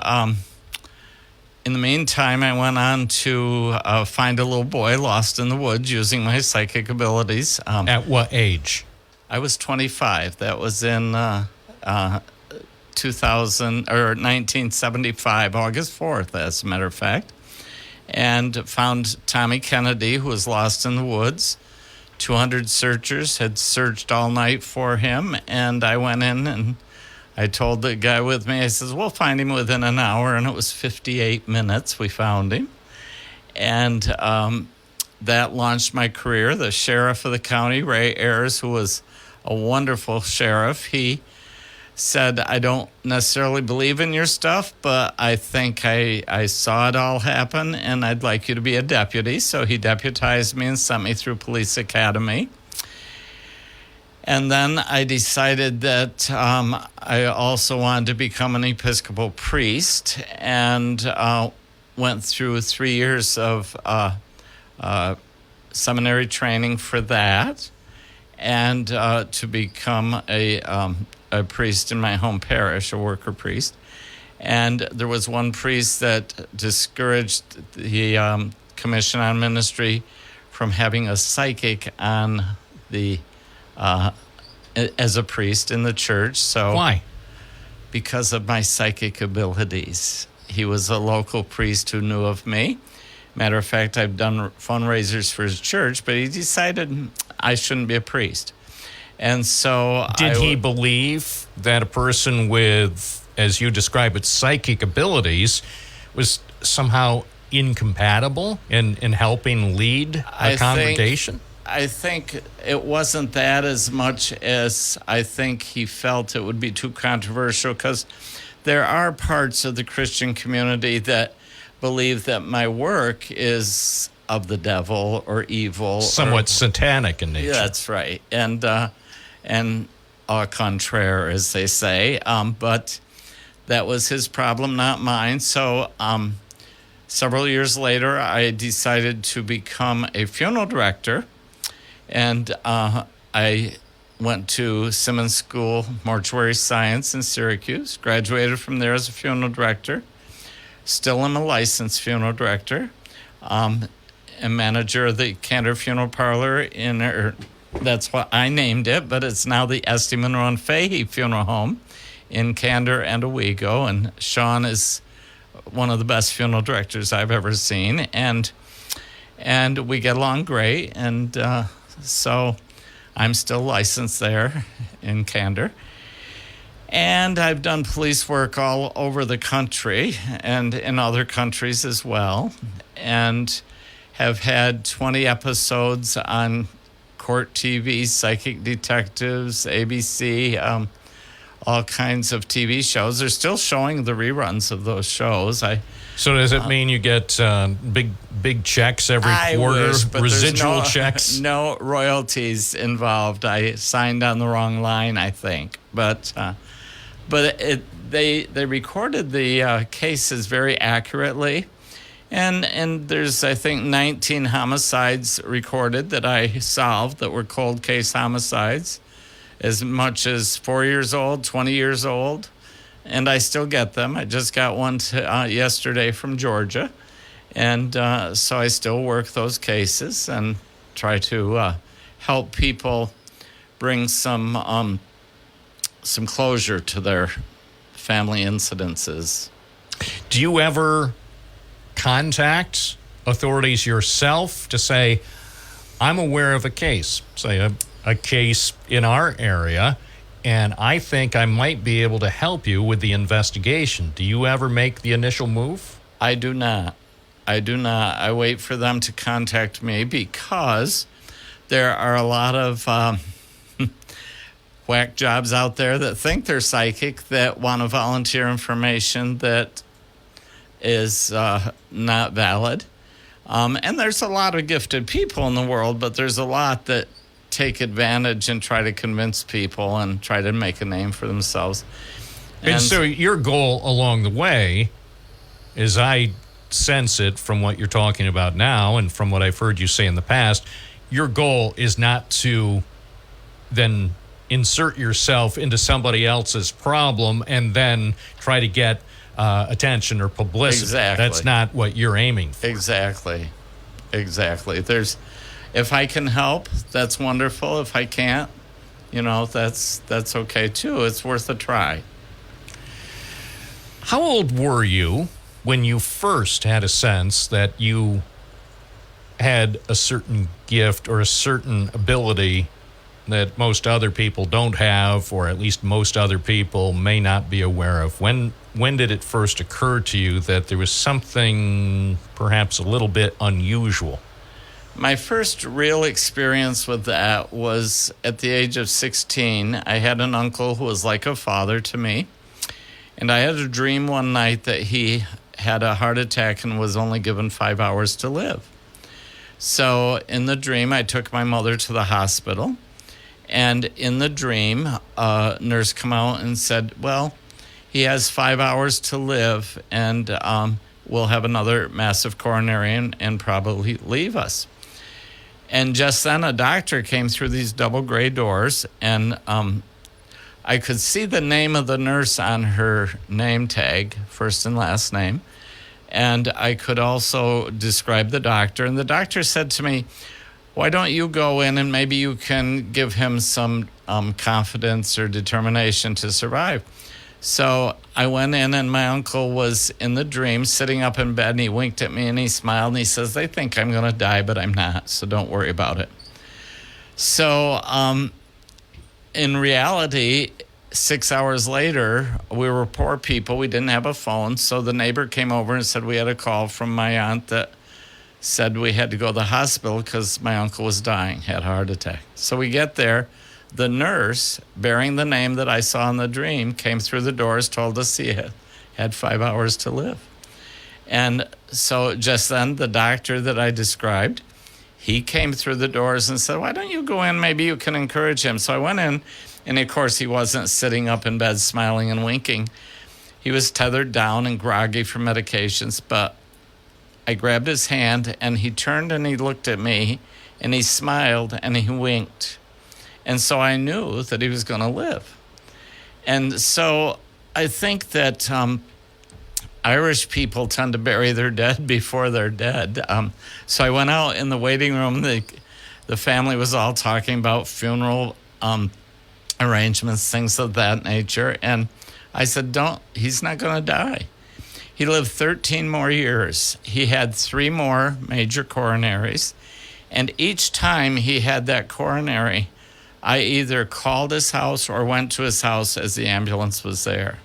in the meantime, I went on to find a little boy lost in the woods using my psychic abilities. At what age? I was 25. That was in 1975, August 4th, as a matter of fact. And found Tommy Kennedy, who was lost in the woods. 200 searchers had searched all night for him, and I went in and I told the guy with me, I says, we'll find him within an hour, and it was 58 minutes we found him. And that launched my career. The sheriff of the county, Ray Ayers, who was a wonderful sheriff, he said, I don't necessarily believe in your stuff, but I think I saw it all happen, and I'd like you to be a deputy. So he deputized me and sent me through police academy. And then I decided that I also wanted to become an Episcopal priest, and went through 3 years of seminary training for that, and to become a priest in my home parish, a worker priest. And there was one priest that discouraged the Commission on Ministry from having a psychic on the as a priest in the church. So why? Because of my psychic abilities. He was a local priest who knew of me. Matter of fact, I've done fundraisers for his church, but he decided I shouldn't be a priest. And so Did he believe that a person with, as you describe it, psychic abilities was somehow incompatible in helping lead a congregation? I think it wasn't that as much as I think he felt it would be too controversial, because there are parts of the Christian community that believe that my work is of the devil or evil. Somewhat satanic in nature. Yeah, that's right. And au contraire, as they say. But that was his problem, not mine. So several years later, I decided to become a funeral director. And I went to Simmons School Mortuary Science in Syracuse, graduated from there as a funeral director. Still am a licensed funeral director. And manager of the Candor Funeral Parlor that's what I named it, but it's now the Esty Monroe and Fahey Funeral Home in Candor and Owego. And Sean is one of the best funeral directors I've ever seen. And we get along great. And so I'm still licensed there in Candor. And I've done police work all over the country and in other countries as well. And have had 20 episodes on Court TV, Psychic Detectives, ABC, all kinds of TV shows. They're still showing the reruns of those shows. So does it mean you get big checks every quarter, residual checks? No royalties involved. I signed on the wrong line, I think. But they recorded the cases very accurately. And there's, I think, 19 homicides recorded that I solved that were cold case homicides, as much as 4 years old, 20 years old. And I still get them. I just got one yesterday from Georgia. And so I still work those cases and try to help people bring some closure to their family incidences. Do you ever contact authorities yourself to say, I'm aware of a case, say a case in our area, and I think I might be able to help you with the investigation? Do you ever make the initial move? I do not. I wait for them to contact me because there are a lot of whack jobs out there that think they're psychic, that want to volunteer information that is not valid. And there's a lot of gifted people in the world, but there's a lot that take advantage and try to convince people and try to make a name for themselves. And so your goal along the way, as I sense it from what you're talking about now and from what I've heard you say in the past, your goal is not to then insert yourself into somebody else's problem and then try to get attention or publicity. Exactly. That's not what you're aiming for. Exactly. If I can help, that's wonderful. If I can't, that's okay too. It's worth a try. How old were you when you first had a sense that you had a certain gift or a certain ability that most other people don't have, or at least most other people may not be aware of? When did it first occur to you that there was something perhaps a little bit unusual? My first real experience with that was at the age of 16. I had an uncle who was like a father to me. And I had a dream one night that he had a heart attack and was only given 5 hours to live. So in the dream, I took my mother to the hospital. And in the dream, a nurse came out and said, well, he has 5 hours to live, and we'll have another massive coronary and probably leave us. And just then a doctor came through these double gray doors, and I could see the name of the nurse on her name tag, first and last name. And I could also describe the doctor. And the doctor said to me, why don't you go in and maybe you can give him some confidence or determination to survive? So I went in, and my uncle was in the dream sitting up in bed, and he winked at me and he smiled and he says, they think I'm going to die, but I'm not, so don't worry about it. So in reality, 6 hours later, we were poor people. We didn't have a phone. So the neighbor came over and said we had a call from my aunt that said we had to go to the hospital because my uncle was dying, had a heart attack. So we get there. The nurse, bearing the name that I saw in the dream, came through the doors, told us he had 5 hours to live. And so just then, the doctor that I described, he came through the doors and said, why don't you go in? Maybe you can encourage him. So I went in, And of course, he wasn't sitting up in bed smiling and winking. He was tethered down and groggy from medications, but I grabbed his hand and he turned and he looked at me and he smiled and he winked. And so I knew that he was going to live. And so I think that Irish people tend to bury their dead before they're dead. So I went out in the waiting room. The family was all talking about funeral arrangements, things of that nature. And I said, he's not going to die. He lived 13 more years. He had 3 more major coronaries. And each time he had that coronary, I either called his house or went to his house as the ambulance was there.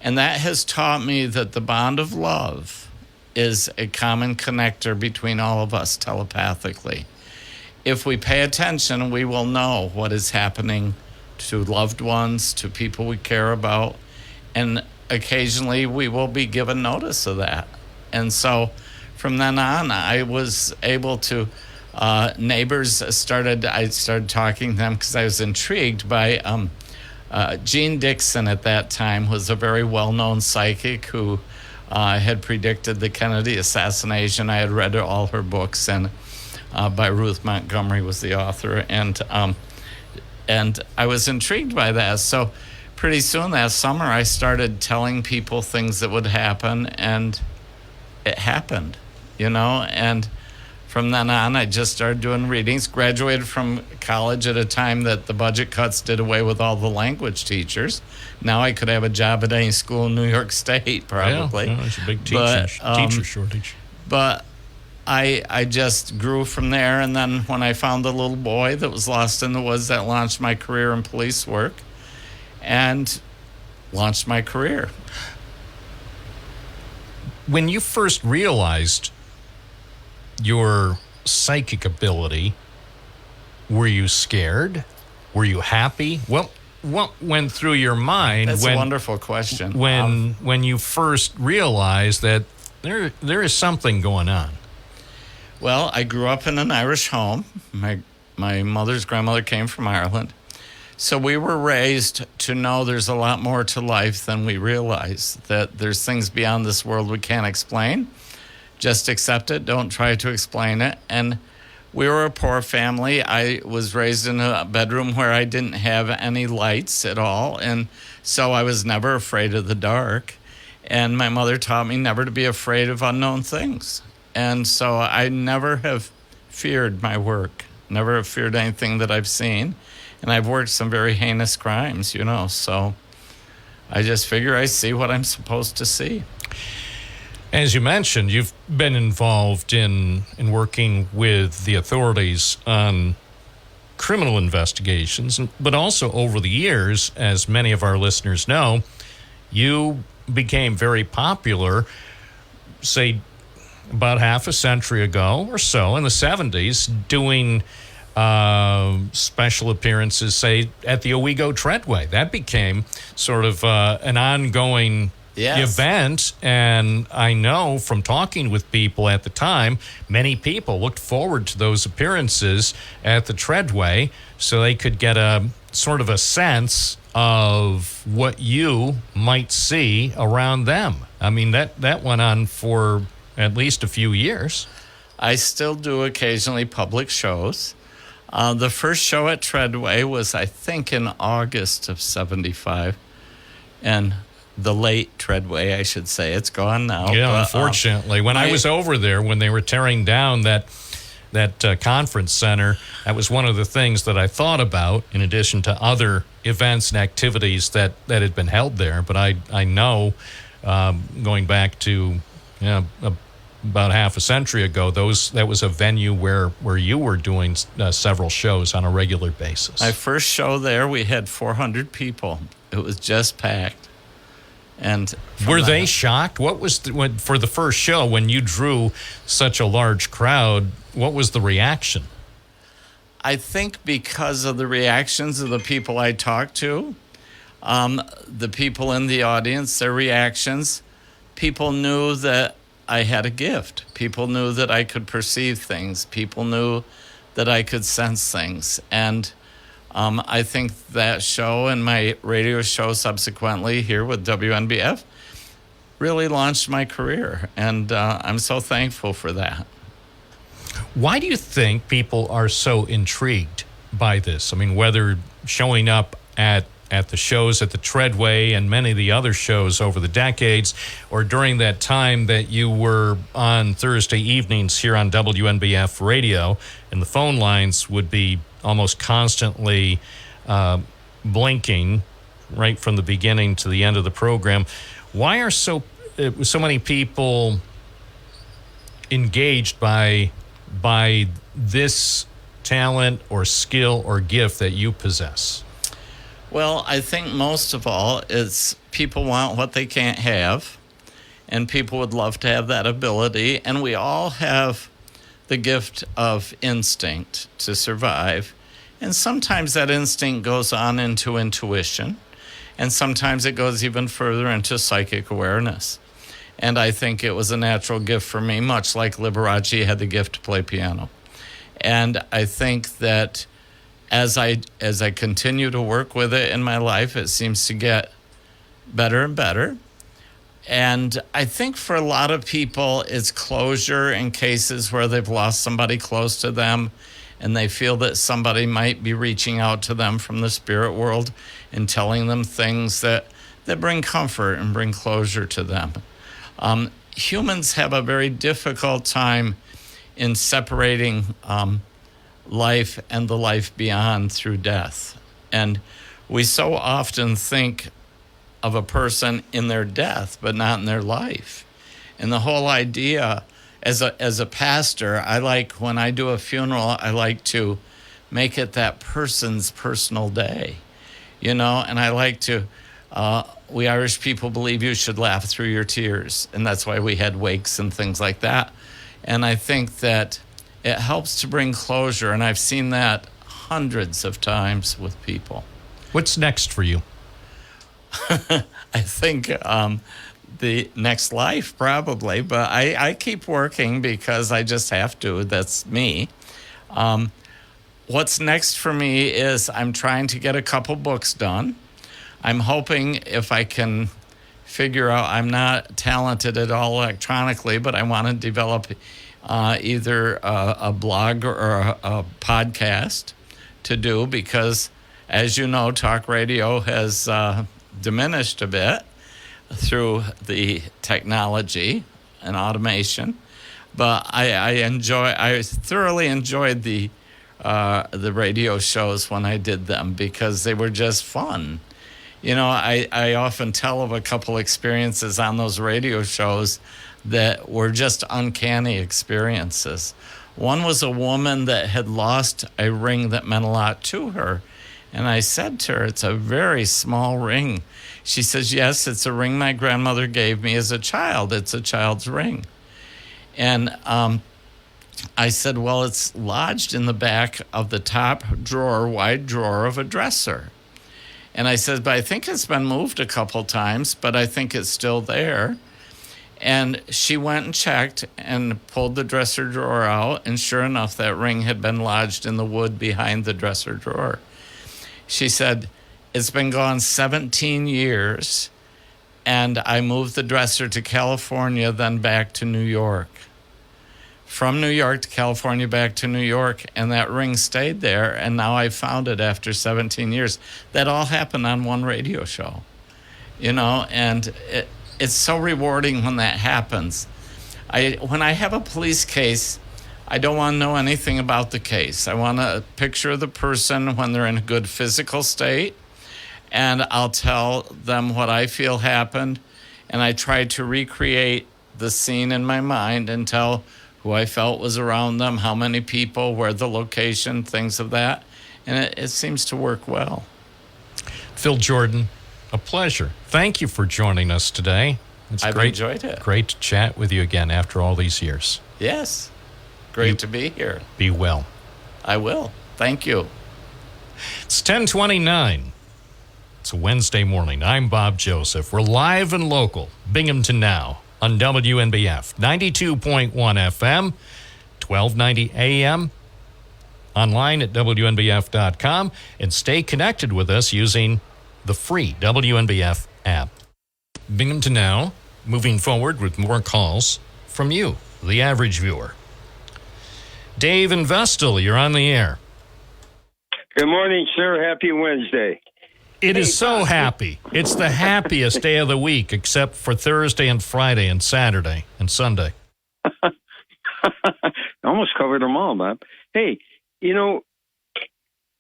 And that has taught me that the bond of love is a common connector between all of us telepathically. If we pay attention, we will know what is happening to loved ones, to people we care about, and occasionally we will be given notice of that. And so from then on, I was able to, neighbors I started talking to them because I was intrigued by Jean Dixon at that time was a very well-known psychic who had predicted the Kennedy assassination. I had read all her books, and by Ruth Montgomery was the author, and I was intrigued by that. So pretty soon that summer, I started telling people things that would happen, and it happened, and from then on, I just started doing readings, graduated from college at a time that the budget cuts did away with all the language teachers. Now I could have a job at any school in New York State, probably. Yeah, it's a big teacher shortage. But I just grew from there, and then when I found the little boy that was lost in the woods, that launched my career in police work and launched my career. When you first realized your psychic ability, were you scared? Were you happy? What went through your mind? That's a wonderful question. When you first realized that there is something going on? Well, I grew up in an Irish home. My mother's grandmother came from Ireland. So we were raised to know there's a lot more to life than we realize, that there's things beyond this world we can't explain. Just accept it. Don't try to explain it. And we were a poor family. I was raised in a bedroom where I didn't have any lights at all. And so I was never afraid of the dark. And my mother taught me never to be afraid of unknown things. And so I never have feared my work, never have feared anything that I've seen. And I've worked some very heinous crimes, so I just figure I see what I'm supposed to see. As you mentioned, you've been involved in working with the authorities on criminal investigations, but also over the years, as many of our listeners know, you became very popular, say, about half a century ago or so, in the 70s, doing special appearances, say, at the Owego Treadway. That became sort of an ongoing event, and I know from talking with people at the time, many people looked forward to those appearances at the Treadway so they could get a sort of a sense of what you might see around them. I mean, that went on for at least a few years. I still do occasionally public shows. The first show at Treadway was, I think, in August of 75, and the late Treadway, I should say. It's gone now. Yeah, but, unfortunately. When I was over there, when they were tearing down that conference center, that was one of the things that I thought about, in addition to other events and activities that had been held there. But I know, going back to about half a century ago, that was a venue where you were doing several shows on a regular basis. My first show there, we had 400 people. It was just packed. And were they shocked? What was for the first show when you drew such a large crowd? What was the reaction? I think because of the reactions of the people I talked to, the people in the audience, their reactions, people knew that I had a gift. People knew that I could perceive things. People knew that I could sense things. And I think that show and my radio show subsequently here with WNBF really launched my career, and I'm so thankful for that. Why do you think people are so intrigued by this? I mean, whether showing up at the shows at the Treadway and many of the other shows over the decades, or during that time that you were on Thursday evenings here on WNBF radio, and the phone lines would be almost constantly blinking right from the beginning to the end of the program. Why are so many people engaged by this talent or skill or gift that you possess? Well, I think most of all is people want what they can't have, and people would love to have that ability, and we all have the gift of instinct to survive, and sometimes that instinct goes on into intuition, and sometimes it goes even further into psychic awareness. And I think it was a natural gift for me, much like Liberace had the gift to play piano. And I think that as I continue to work with it in my life, it seems to get better and better. And I think for a lot of people, it's closure in cases where they've lost somebody close to them and they feel that somebody might be reaching out to them from the spirit world and telling them things that bring comfort and bring closure to them. Humans have a very difficult time in separating life and the life beyond through death. And we so often think of a person in their death, but not in their life. And the whole idea, as a pastor, I like, when I do a funeral, I like to make it that person's personal day, and I like to, we Irish people believe you should laugh through your tears, and that's why we had wakes and things like that. And I think that it helps to bring closure, and I've seen that hundreds of times with people. What's next for you? I think the next life, probably, but I keep working because I just have to. That's me. What's next for me is I'm trying to get a couple books done. I'm hoping if I can figure out, I'm not talented at all electronically, but I want to develop either a blog or a podcast to do, because, as you know, talk radio has diminished a bit through the technology and automation. But I thoroughly enjoyed the radio shows when I did them, because they were just fun. I often tell of a couple experiences on those radio shows that were just uncanny experiences. One was a woman that had lost a ring that meant a lot to her. And I said to her, "It's a very small ring." She says, "Yes, it's a ring my grandmother gave me as a child. It's a child's ring." And I said, "Well, it's lodged in the back of the top drawer, wide drawer of a dresser." And I said, "But I think it's been moved a couple times, but I think it's still there." And she went and checked and pulled the dresser drawer out, and sure enough, that ring had been lodged in the wood behind the dresser drawer. She said, "It's been gone 17 years, and I moved the dresser to California, then back to New York. From New York to California, back to New York, and that ring stayed there, and now I found it after 17 years. That all happened on one radio show, and it's so rewarding when that happens. When I have a police case, I don't want to know anything about the case. I want a picture of the person when they're in a good physical state, and I'll tell them what I feel happened, and I try to recreate the scene in my mind and tell who I felt was around them, how many people, where the location, things of that, and it seems to work well. Phil Jordan, a pleasure. Thank you for joining us today. I've enjoyed it. Great to chat with you again after all these years. Yes. Great to be here. Be well. I will. Thank you. It's 10:29. It's a Wednesday morning. I'm Bob Joseph. We're live and local. Binghamton Now on WNBF 92.1 FM, 1290 AM, online at WNBF.com, and stay connected with us using the free WNBF app. Binghamton Now, moving forward with more calls from you, the average viewer. Dave in Vestal, you're on the air. Good morning, sir. Happy Wednesday. It is so happy. It's the happiest day of the week, except for Thursday and Friday and Saturday and Sunday. Almost covered them all, Bob. Hey, you know,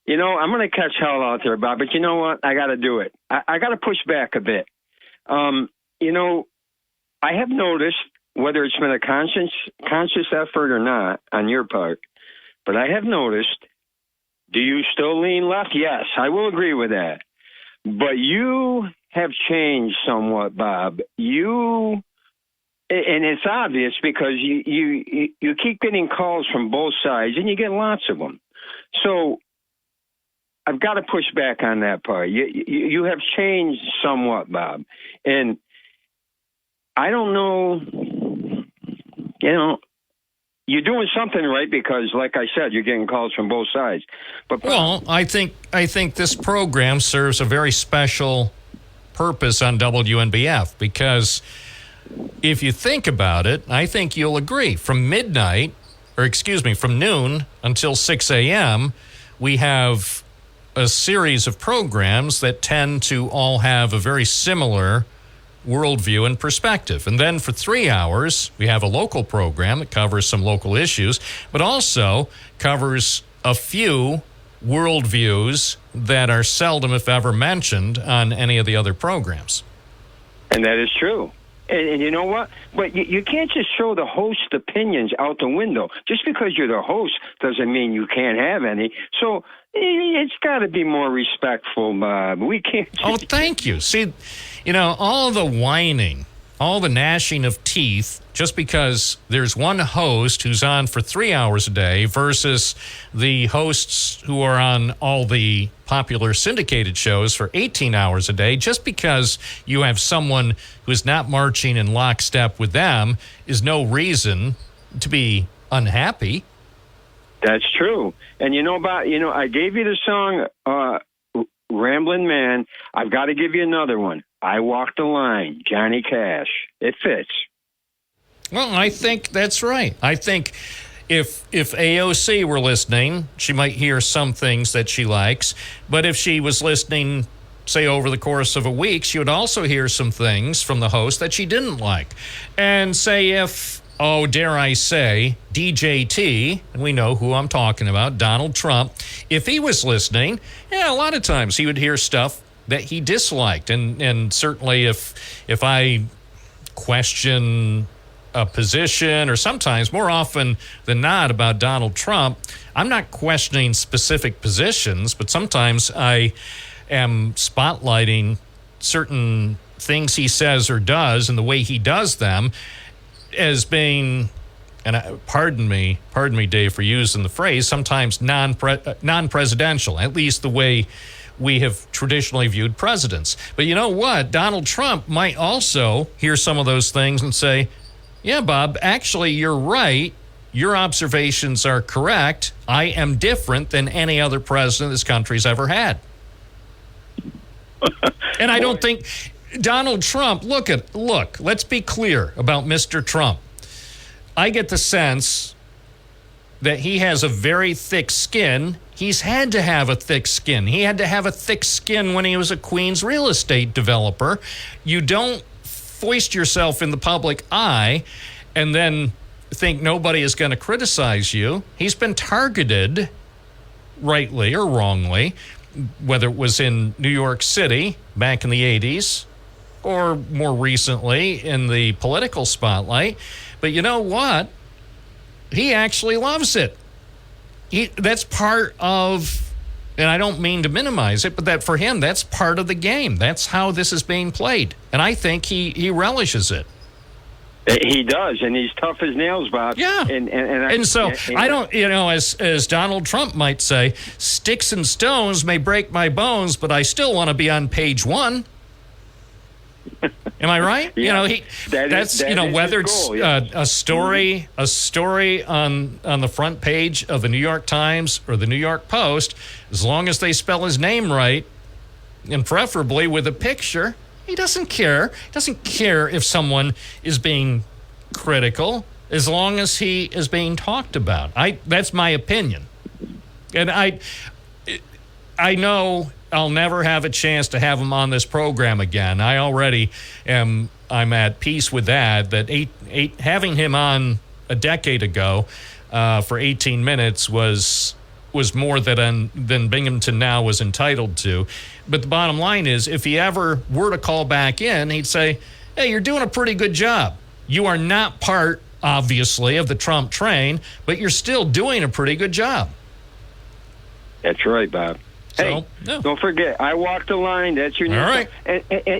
I'm going to catch hell out there, Bob, but you know what? I got to do it. I got to push back a bit. I have noticed, whether it's been a conscious effort or not on your part, but I have noticed, do you still lean left? Yes, I will agree with that. But you have changed somewhat, Bob. And it's obvious because you keep getting calls from both sides, and you get lots of them. So I've got to push back on that part. You have changed somewhat, Bob. And I don't know, you're doing something right because, like I said, you're getting calls from both sides. But well, I think this program serves a very special purpose on WNBF because if you think about it, I think you'll agree. From noon until 6 a.m., we have a series of programs that tend to all have a very similar worldview and perspective. And then for 3 hours, we have a local program that covers some local issues, but also covers a few worldviews that are seldom, if ever, mentioned on any of the other programs. And that is true. And you know what? But you can't just show the host opinions out the window. Just because you're the host doesn't mean you can't have any. So it's got to be more respectful, Bob. We can't. Oh, thank you. See, all the whining, all the gnashing of teeth, just because there's one host who's on for 3 hours a day versus the hosts who are on all the popular syndicated shows for 18 hours a day, just because you have someone who's not marching in lockstep with them is no reason to be unhappy. That's true. And Bob, I gave you the song Ramblin' Man. I've got to give you another one. I Walk the Line, Johnny Cash. It fits. Well, I think that's right. I think if AOC were listening, she might hear some things that she likes. But if she was listening, say, over the course of a week, she would also hear some things from the host that she didn't like. And say if, dare I say, DJT, and we know who I'm talking about, Donald Trump, if he was listening, a lot of times he would hear stuff that he disliked. And certainly if I question a position, or sometimes more often than not about Donald Trump, I'm not questioning specific positions, but sometimes I am spotlighting certain things he says or does and the way he does them as being, and pardon me, Dave, for using the phrase, sometimes non-presidential, at least the way we have traditionally viewed presidents. But you know what? Donald Trump might also hear some of those things and say, yeah, Bob, actually, you're right. Your observations are correct. I am different than any other president this country's ever had. And I don't think Donald Trump, look, let's be clear about Mr. Trump. I get the sense that he has a very thick skin. He's had to have a thick skin. He had to have a thick skin when he was a Queens real estate developer. You don't foist yourself in the public eye and then think nobody is going to criticize you. He's been targeted, rightly or wrongly, whether it was in New York City back in the 80s or more recently in the political spotlight. But you know what? He actually loves it. That's part of, and I don't mean to minimize it, but that for him, that's part of the game. That's how this is being played. And I think he relishes it. He does, and he's tough as nails, Bob. Yeah. I don't, as Donald Trump might say, sticks and stones may break my bones, but I still want to be on page one. Am I right? Yeah. That's whether it's goal, yes. a story on the front page of the New York Times or the New York Post, as long as they spell his name right, and preferably with a picture, he doesn't care. He doesn't care if someone is being critical, as long as he is being talked about. That's my opinion. And I know I'll never have a chance to have him on this program again. I already I'm at peace with that having him on a decade ago for 18 minutes was more than Binghamton now was entitled to. But the bottom line is, if he ever were to call back in, he'd say, hey, you're doing a pretty good job. You are not part, obviously, of the Trump train, but you're still doing a pretty good job. That's right, Bob. Hey, no. Don't forget, I walked the line. That's your name. All right.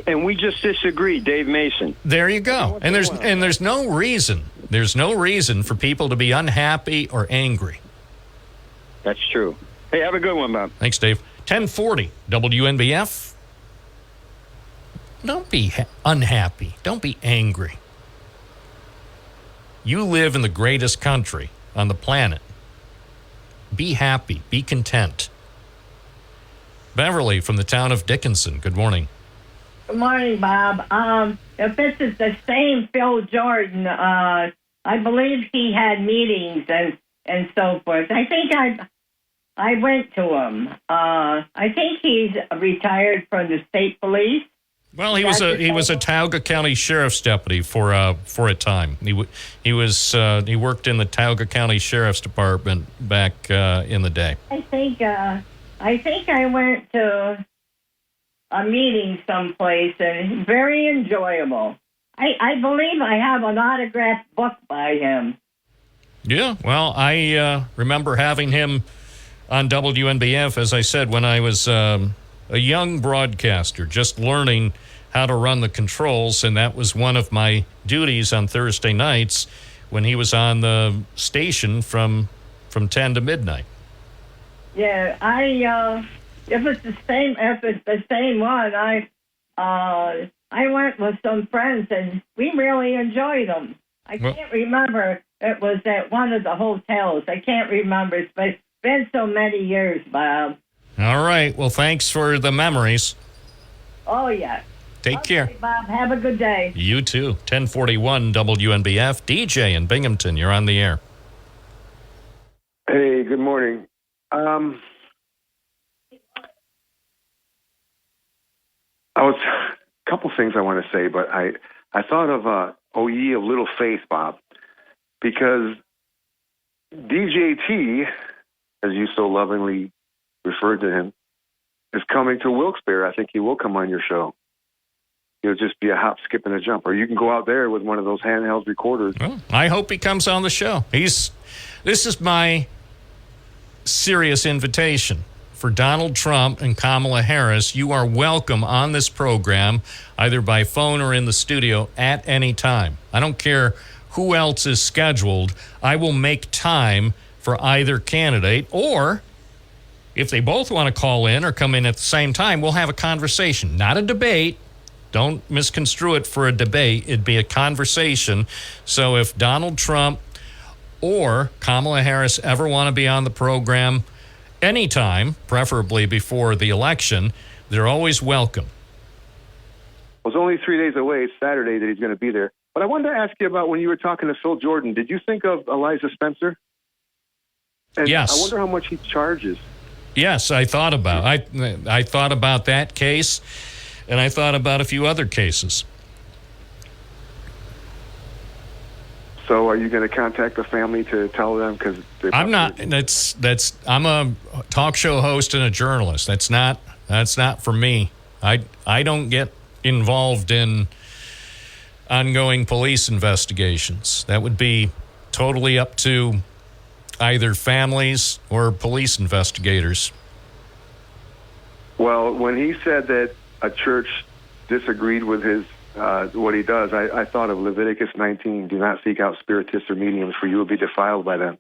And we just disagreed, Dave Mason. There you go. And there's no reason. There's no reason for people to be unhappy or angry. That's true. Hey, have a good one, Bob. Thanks, Dave. 1040 WNBF. Don't be unhappy. Don't be angry. You live in the greatest country on the planet. Be happy. Be content. Beverly from the town of Dickinson. Good morning. Good morning, Bob. If this is the same Phil Jordan, I believe he had meetings and so forth. I think I went to him. I think he's retired from the state police. Well, he was a Tioga County Sheriff's deputy for a time. He worked in the Tioga County Sheriff's Department back in the day. I think I went to a meeting someplace, and very enjoyable. I believe I have an autographed book by him. Yeah, well, I remember having him on WNBF, as I said, when I was a young broadcaster, just learning how to run the controls, and that was one of my duties on Thursday nights when he was on the station from 10 to midnight. Yeah, if it's the same one, I went with some friends and we really enjoyed them. I can't remember. It was at one of the hotels. I can't remember. It's been so many years, Bob. All right. Well, thanks for the memories. Oh, yeah. Take care. Bob, have a good day. You too. 1041 WNBF. DJ in Binghamton, you're on the air. Hey, good morning. A couple things I want to say, but I thought of O Ye of Little Faith, Bob, because DJT, as you so lovingly referred to him, is coming to Wilkes-Barre. I think he will come on your show. He'll just be a hop, skip, and a jump. Or you can go out there with one of those handheld recorders. Well, I hope he comes on the show. This is my serious invitation for Donald Trump and Kamala Harris. You are welcome on this program, either by phone or in the studio at any time. I don't care who else is scheduled. I will make time for either candidate, or if they both want to call in or come in at the same time, we'll have a conversation, not a debate. Don't misconstrue it for a debate. It'd be a conversation. So if Donald Trump or Kamala Harris ever want to be on the program anytime, preferably before the election, they're always welcome. Well, it's only 3 days away. It's Saturday that he's going to be there. But I wanted to ask you about when you were talking to Phil Jordan. Did you think of Eliza Spencer? And yes. I wonder how much he charges. Yes, I thought about I thought about that case, and I thought about a few other cases. So are you going to contact the family to tell them? Because I'm not. I'm a talk show host and a journalist. That's not for me. I don't get involved in ongoing police investigations. That would be totally up to either families or police investigators. Well, when he said that a church disagreed with his what he does, I thought of Leviticus 19, do not seek out spiritists or mediums, for you will be defiled by them.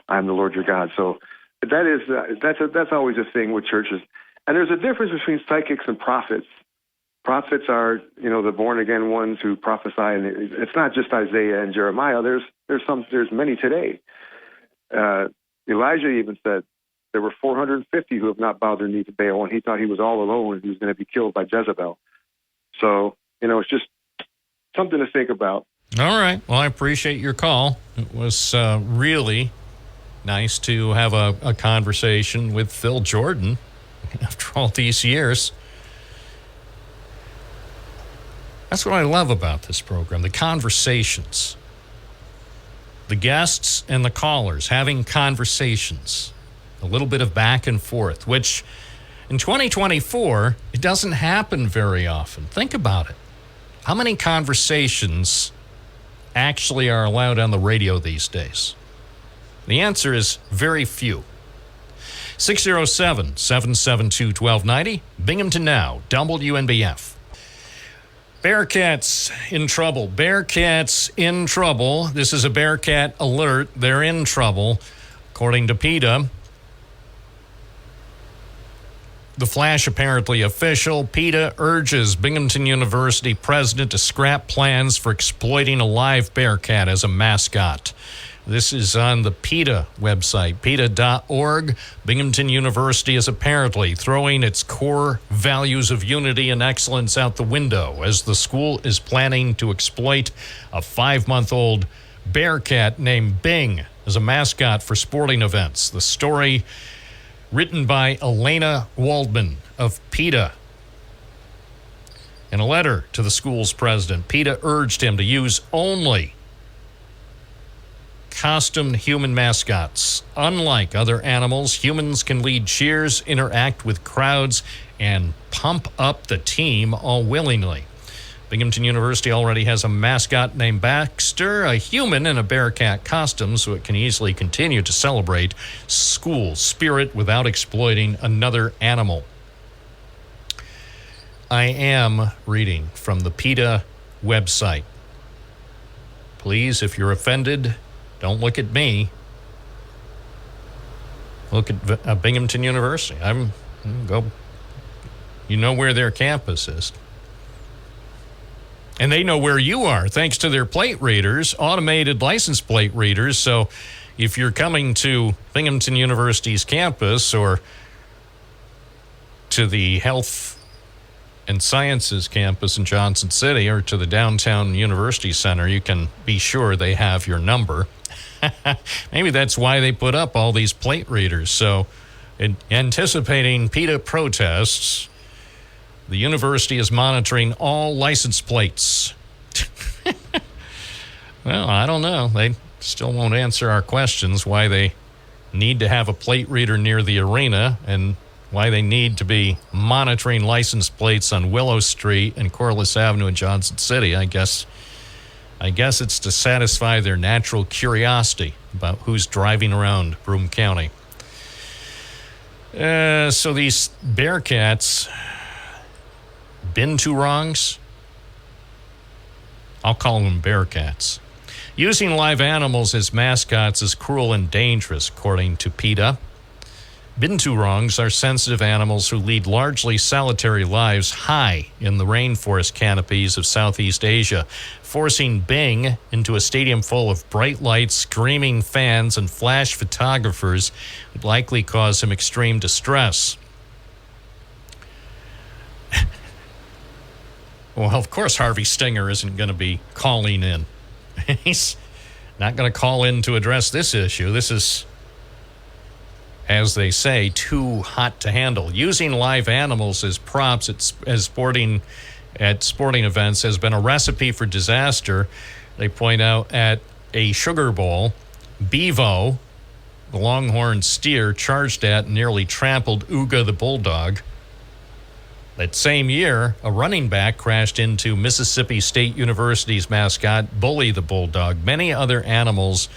I am the Lord your God. So that's always a thing with churches. And there's a difference between psychics and prophets. prophets are, the born-again ones who prophesy, and it's not just Isaiah and Jeremiah. There's many today. Elijah even said there were 450 who have not bowed their knee to Baal, and he thought he was all alone and he was going to be killed by Jezebel. So, it's just something to think about. All right. Well, I appreciate your call. It was really nice to have a conversation with Phil Jordan after all these years. That's what I love about this program, the conversations. The guests and the callers having conversations. A little bit of back and forth, which in 2024, it doesn't happen very often. Think about it. How many conversations actually are allowed on the radio these days? The answer is very few. 607-772-1290, Binghamton Now, WNBF. Bearcats in trouble. Bearcats in trouble. This is a Bearcat alert. They're in trouble, according to PETA. The flash apparently official. PETA urges Binghamton University president to scrap plans for exploiting a live bearcat as a mascot. This is on the PETA website, PETA.org. Binghamton University is apparently throwing its core values of unity and excellence out the window as the school is planning to exploit a 5-month-old bearcat named Bing as a mascot for sporting events. The story written by Elena Waldman of PETA. In a letter to the school's president, PETA urged him to use only costumed human mascots. Unlike other animals, humans can lead cheers, interact with crowds, and pump up the team all willingly. Binghamton University already has a mascot named Baxter, a human in a bearcat costume, so it can easily continue to celebrate school spirit without exploiting another animal. I am reading from the PETA website. Please, if you're offended, don't look at me. Look at Binghamton University. You know where their campus is. And they know where you are, thanks to their plate readers, automated license plate readers. So if you're coming to Binghamton University's campus or to the Health and Sciences campus in Johnson City or to the downtown University Center, you can be sure they have your number. Maybe that's why they put up all these plate readers. So anticipating PETA protests, the university is monitoring all license plates. Well, I don't know. They still won't answer our questions why they need to have a plate reader near the arena and why they need to be monitoring license plates on Willow Street and Corliss Avenue in Johnson City. I guess it's to satisfy their natural curiosity about who's driving around Broome County. So these Bearcats, been two wrongs? I'll call them Bearcats. Using live animals as mascots is cruel and dangerous, according to PETA. Binturongs are sensitive animals who lead largely solitary lives high in the rainforest canopies of Southeast Asia. Forcing Bing into a stadium full of bright lights, screaming fans, and flash photographers would likely cause him extreme distress. Well, of course, Harvey Stinger isn't going to be calling in. He's not going to call in to address this issue. This is, as they say, too hot to handle. Using live animals as props at sporting events has been a recipe for disaster. They point out at a Sugar Bowl, Bevo, the longhorn steer, charged at and nearly trampled Uga the bulldog. That same year, a running back crashed into Mississippi State University's mascot, Bully the bulldog. Many other animals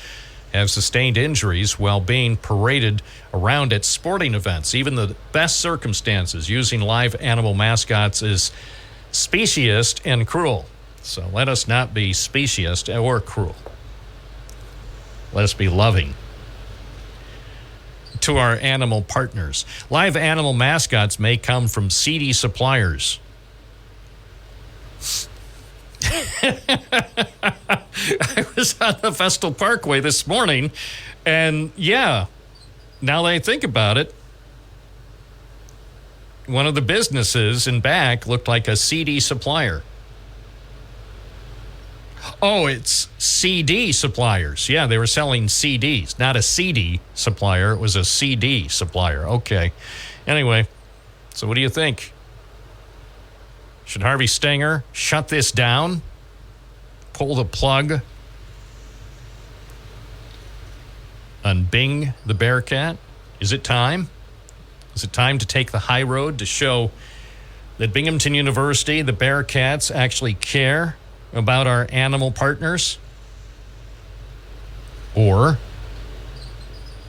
have sustained injuries while being paraded around at sporting events. Even the best circumstances, using live animal mascots is speciest and cruel. So let us not be speciest or cruel. Let us be loving to our animal partners. Live animal mascots may come from seedy suppliers. I was on the Vestal Parkway this morning, and yeah, now that I think about it, one of the businesses in back looked like a CD supplier. Oh, it's CD suppliers. Yeah, they were selling CDs, not a CD supplier. It was a CD supplier. Okay. Anyway, so what do you think? Should Harvey Stenger shut this down? Pull the plug on Bing the Bearcat? Is it time? Is it time to take the high road to show that Binghamton University, the Bearcats, actually care about our animal partners? Or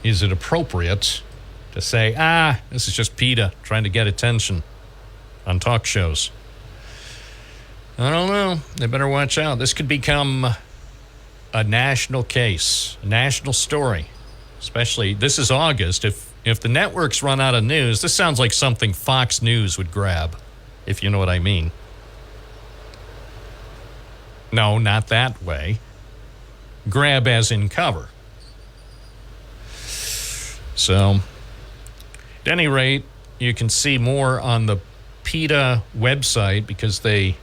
is it appropriate to say, this is just PETA trying to get attention on talk shows? I don't know. They better watch out. This could become a national case, a national story. Especially, this is August. If the networks run out of news, this sounds like something Fox News would grab, if you know what I mean. No, not that way. Grab as in cover. So, at any rate, you can see more on the PETA website because they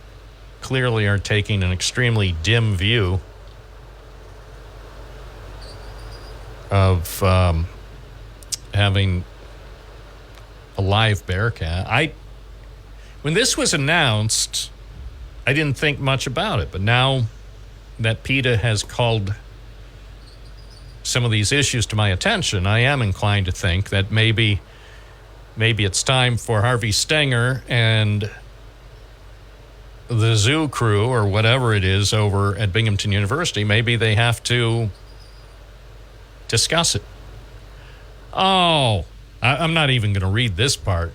clearly are taking an extremely dim view of having a live bearcat. When this was announced, I didn't think much about it, but now that PETA has called some of these issues to my attention, I am inclined to think that maybe it's time for Harvey Stenger and the zoo crew or whatever it is over at Binghamton University, maybe they have to discuss it. Oh, I'm not even going to read this part.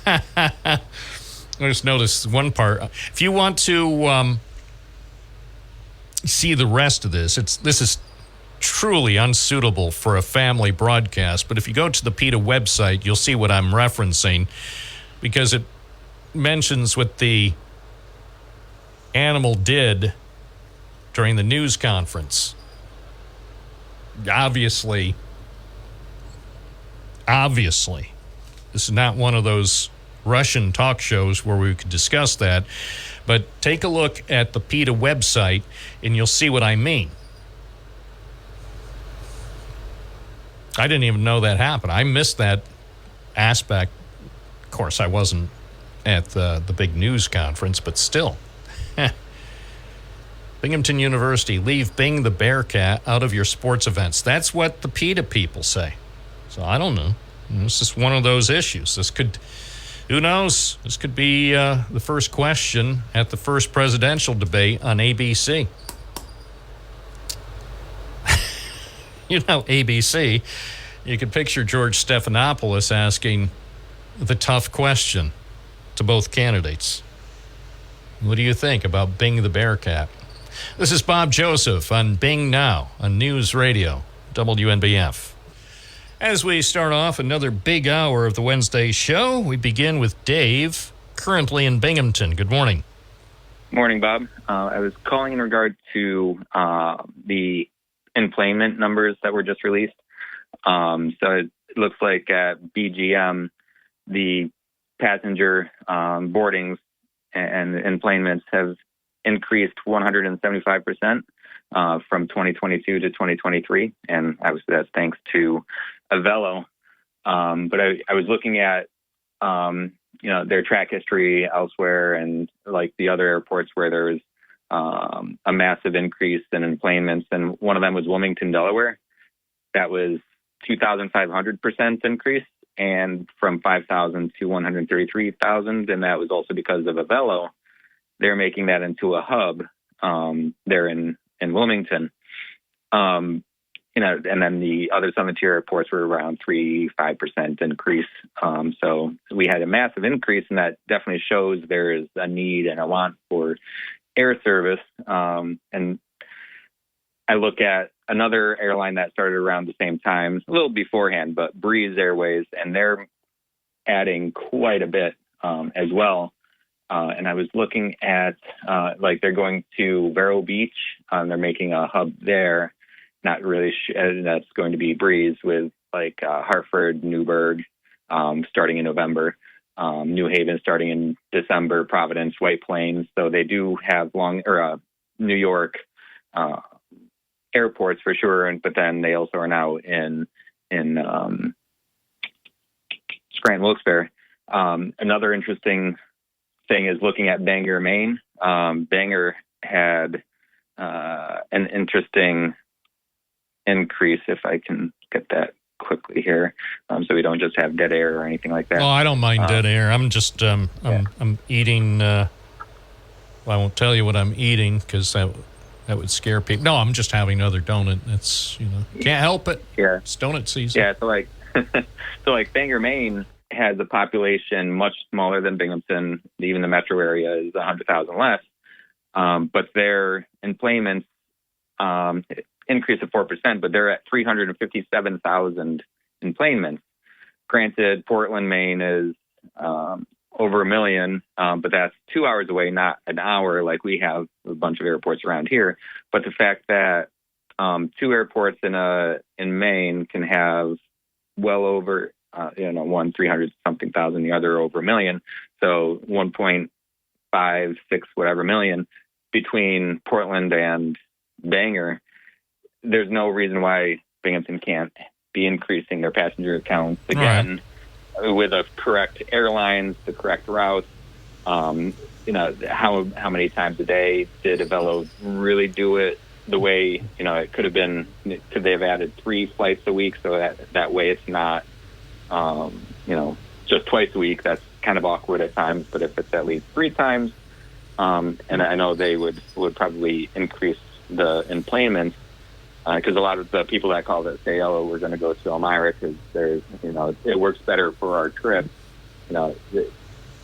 I just noticed one part. If you want to see the rest of this is truly unsuitable for a family broadcast. But if you go to the PETA website, you'll see what I'm referencing because it mentions what the animal did during the news conference. Obviously, this is not one of those Russian talk shows where we could discuss that, but take a look at the PETA website and you'll see what I mean. I didn't even know that happened. I missed that aspect. Of course, I wasn't at the big news conference, but still. Binghamton University, leave Bing the Bearcat out of your sports events. That's what the PETA people say. So I don't know. This is one of those issues. This could, who knows? This could be the first question at the first presidential debate on ABC. You know, ABC. You could picture George Stephanopoulos asking the tough question to both candidates. What do you think about Bing the Bearcat? This is Bob Joseph on Bing Now on News Radio, WNBF. As we start off another big hour of the Wednesday show, we begin with Dave, currently in Binghamton. Good morning. Morning, Bob. I was calling in regard to the employment numbers that were just released. So it looks like at BGM, the passenger boardings and employments have increased 175% from 2022 to 2023, and obviously that's thanks to Avello. But I was looking at their track history elsewhere, and like the other airports where there was a massive increase in employments, and one of them was Wilmington, Delaware. That was 2,500% increase, and from 5,000 to 133,000, and that was also because of Avello. They're making that into a hub there in Wilmington. And then the other Summit tier airports were around 3-5% increase. So we had a massive increase, and that definitely shows there is a need and a want for air service. And I look at another airline that started around the same time, a little beforehand, but Breeze Airways, and they're adding quite a bit as well. and I was looking at like they're going to Vero Beach. They're making a hub there. Not really. That's going to be Breeze with like Hartford, Newburgh, starting in November. New Haven starting in December. Providence, White Plains. So they do have New York airports for sure, but then they also are now in Scranton Wilkes-Barre. Another interesting thing is looking at Bangor, Maine. Bangor had an interesting increase, if I can get that quickly here, so we don't just have dead air or anything like that. Oh, I don't mind dead air. I'm just I'm eating. I won't tell you what I'm eating because that would scare people. No, I'm just having another donut. It's can't help it. Yeah, it's donut season. Yeah, so like Bangor, Maine has a population much smaller than Binghamton. Even the metro area is 100,000 less, but their enplanements increase of 4%, but they're at 357,000 enplanements. Granted, Portland, Maine is over 1 million, but that's 2 hours away, not an hour like we have a bunch of airports around here. But the fact that 2 airports in Maine can have well over one 300-something thousand, the other over 1 million, so 1.56 whatever million between Portland and Bangor. There's no reason why Binghamton can't be increasing their passenger counts again with the correct airlines, the correct routes. How many times a day did Avelo really do it the way, it could have been? Could they have added 3 flights a week so that way it's not, just twice a week? That's kind of awkward at times, but if it's at least 3 times, and I know they would probably increase the enplanements. Because a lot of the people that call it say, "Oh, we're going to go to Elmira because there's, it works better for our trip."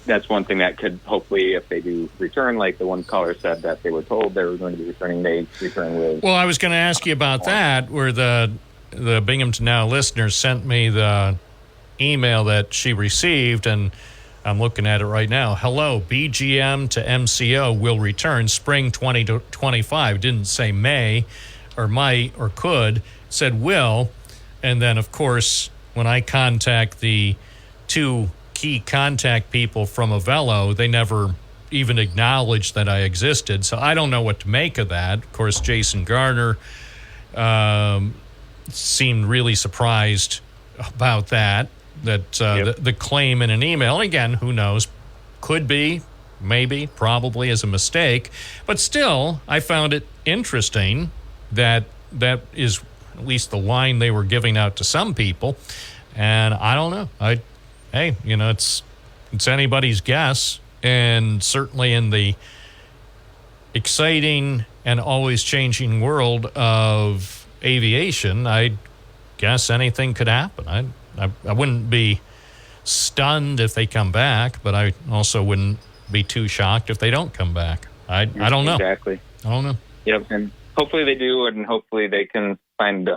That's one thing that could hopefully, if they do return, like the one caller said that they were told they were going to be returning, they return with. Well, I was going to ask you about that, where the Binghamton Now listener sent me the email that she received, and I'm looking at it right now. Hello, BGM to MCO will return spring 2025. Didn't say may or might or could, it said will. And then, of course, when I contact the 2 key contact people from Avelo, they never even acknowledged that I existed. So I don't know what to make of that. Of course, Jason Garner seemed really surprised about that the claim in an email. And again, who knows? Could be, maybe, probably as a mistake. But still, I found it interesting that is at least the line they were giving out to some people. And I don't know. It's anybody's guess. And certainly in the exciting and always changing world of aviation, I guess anything could happen. I wouldn't be stunned if they come back, but I also wouldn't be too shocked if they don't come back. I don't know. Exactly. I don't know. Yep. And hopefully they do, and hopefully they can find,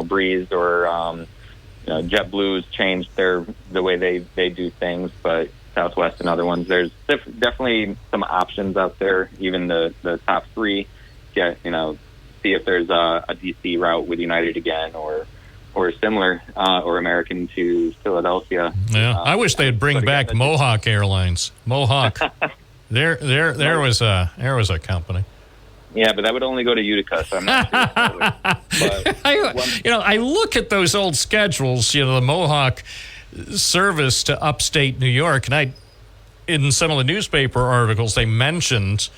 Breeze or, JetBlue's changed the way they do things, but Southwest and other ones, there's definitely some options out there, even the top 3. See if there's a DC route with United again or similar, or American to Philadelphia. Yeah, I wish they'd bring back Mohawk Airlines. Mohawk. there was a company. Yeah, but that would only go to Utica, so I'm not sure. But I look at those old schedules, the Mohawk service to upstate New York, and in some of the newspaper articles, they mentioned,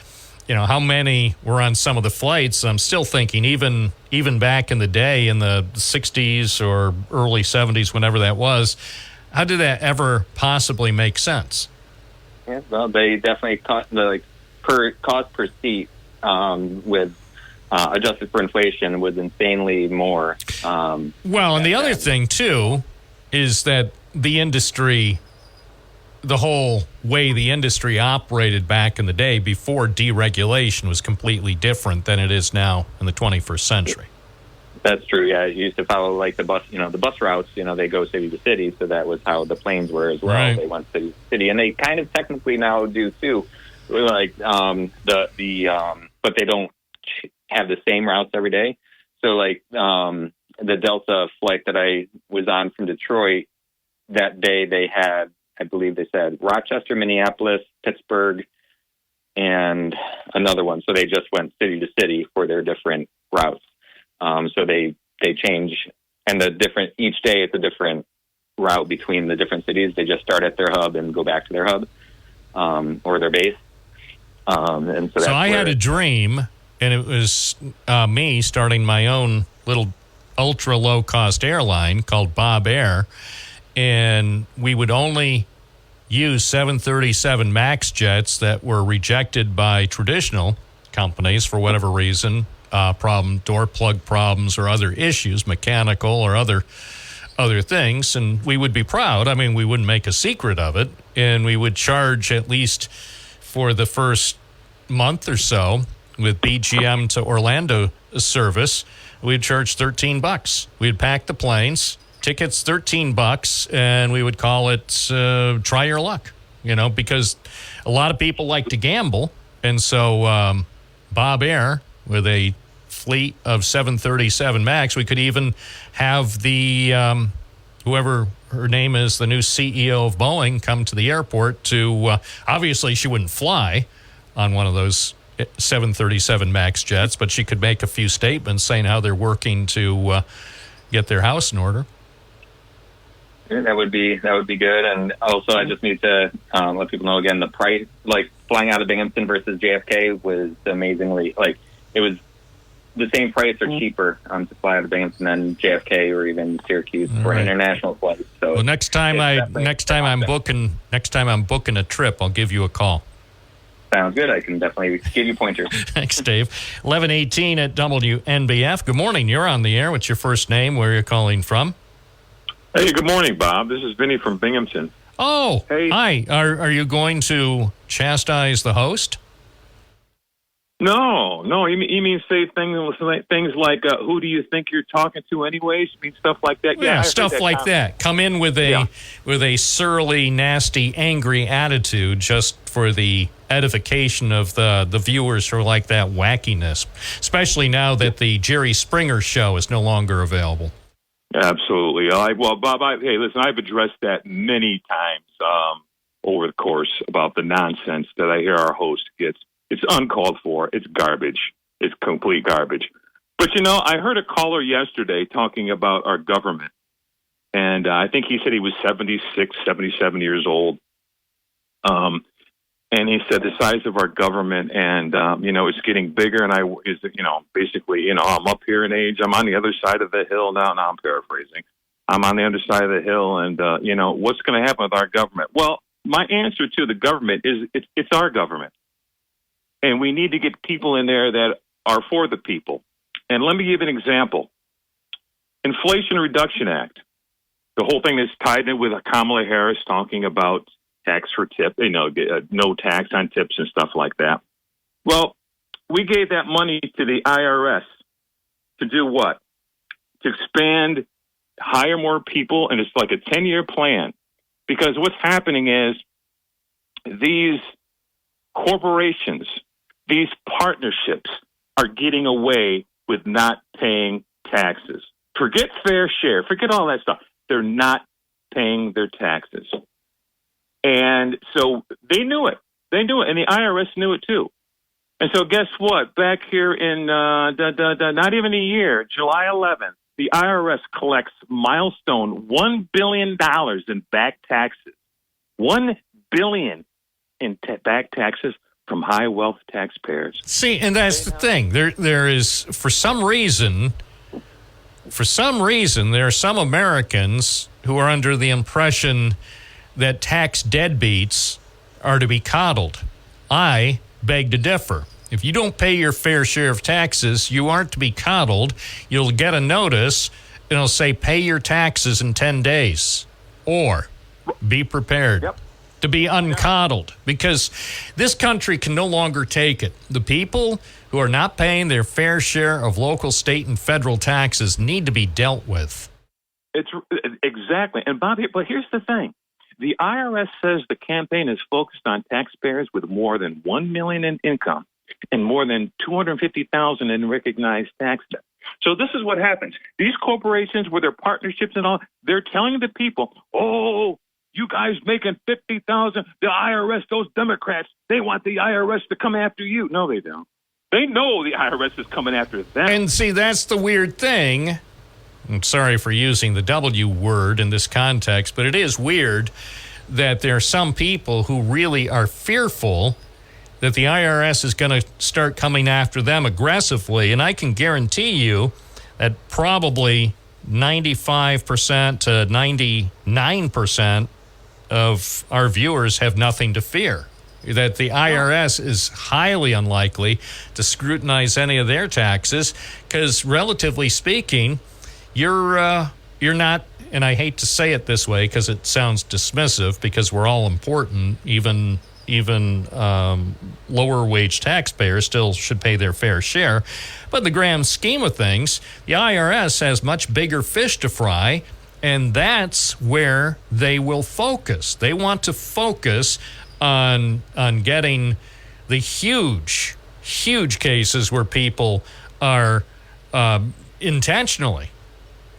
how many were on some of the flights. I'm still thinking, even back in the day, in the 60s or early 70s, whenever that was, how did that ever possibly make sense? Yeah, well, they definitely cost per seat. With adjusted for inflation was insanely more. And the other thing, too, is that the industry, the whole way the industry operated back in the day before deregulation was completely different than it is now in the 21st century. That's true. Yeah, you used to follow like the bus routes. They go city to city, so that was how the planes were as well. Right. They went city to city, and they kind of technically now do too. Like but they don't have the same routes every day. So like the Delta flight that I was on from Detroit that day, they had, I believe they said Rochester, Minneapolis, Pittsburgh, and another one. So they just went city to city for their different routes. So they change, and each day it's a different route between the different cities. They just start at their hub and go back to their hub or their base. And so I had a dream, and it was me starting my own little ultra low cost airline called Bob Air, and we would only use 737 MAX jets that were rejected by traditional companies for whatever reason. Door plug problems or other issues, mechanical or other things, and we would be proud. I mean, we wouldn't make a secret of it, and we would charge at least for the first month or so with BGM to Orlando service. We'd charge $13. We'd pack the planes, tickets $13, and we would call it try your luck. Because a lot of people like to gamble, and so Bob Air, with a fleet of 737 MAX. We could even have the whoever her name is, the new CEO of Boeing, come to the airport to obviously she wouldn't fly on one of those 737 MAX jets, but she could make a few statements saying how they're working to get their house in order. That would be good. And also, I just need to let people know again, the price, like flying out of Binghamton versus JFK was amazingly, like, it was the same price or cheaper to fly out of Binghamton than JFK or even Syracuse for an international flight. So well, next time I'm booking a trip, I'll give you a call. Sounds good. I can definitely give you pointers. Thanks, Dave. 11:18 at WNBF. Good morning. You're on the air. What's your first name? Where are you calling from? Hey, good morning, Bob. This is Vinny from Binghamton. Oh, hey. Hi. Are you going to chastise the host? No. You mean say things like who do you think you're talking to anyways? You mean stuff like that? Yeah, stuff like that. Come in with a surly, nasty, angry attitude just for the edification of the viewers who like that wackiness, especially now that the Jerry Springer show is no longer available. Absolutely. Well, Bob, hey, listen, I've addressed that many times over the course about the nonsense that I hear our host gets. It's uncalled for. It's garbage. It's complete garbage. But, I heard a caller yesterday talking about our government, and I think he said he was 76, 77 years old. And he said the size of our government, and, it's getting bigger, and basically, I'm up here in age. I'm on the other side of the hill now. Now I'm paraphrasing. I'm on the other side of the hill, and, what's going to happen with our government? Well, my answer to the government is it's our government. And we need to get people in there that are for the people. And let me give an example. Inflation Reduction Act. The whole thing is tied in with Kamala Harris talking about tax for tip, no tax on tips and stuff like that. Well, we gave that money to the IRS to do what? To expand, hire more people, and it's like a 10-year plan. Because what's happening is these corporations, these partnerships are getting away with not paying taxes. Forget fair share. Forget all that stuff. They're not paying their taxes. And so they knew it. They knew it. And the IRS knew it too. And so guess what? Back here in not even a year, July 11th, the IRS collects milestone $1 billion in back taxes. $1 billion in back taxes from high wealth taxpayers. See, and that's the thing. There is, for some reason, there are some Americans who are under the impression that tax deadbeats are to be coddled. I beg to differ. If you don't pay your fair share of taxes, you aren't to be coddled. You'll get a notice, and it'll say, pay your taxes in 10 days. Or be prepared. Yep. To be uncoddled, because this country can no longer take it. The people who are not paying their fair share of local, state, and federal taxes need to be dealt with. It's exactly. And Bobby, but here's the thing. The IRS says the campaign is focused on taxpayers with more than $1 million in income and more than $250,000 in recognized tax debt. So this is what happens. These corporations with their partnerships and all, they're telling the people, oh, you guys making $50,000, the IRS, those Democrats, they want the IRS to come after you. No, they don't. They know the IRS is coming after them. And see, that's the weird thing. I'm sorry for using the W word in this context, but it is weird that there are some people who really are fearful that the IRS is going to start coming after them aggressively. And I can guarantee you that probably 95% to 99% of our viewers have nothing to fear. That the IRS is highly unlikely to scrutinize any of their taxes because, relatively speaking, you're not, and I hate to say it this way because it sounds dismissive because we're all important, even lower wage taxpayers still should pay their fair share. But in the grand scheme of things, the IRS has much bigger fish to fry, and that's where they will focus. They want to focus on getting the huge cases where people are intentionally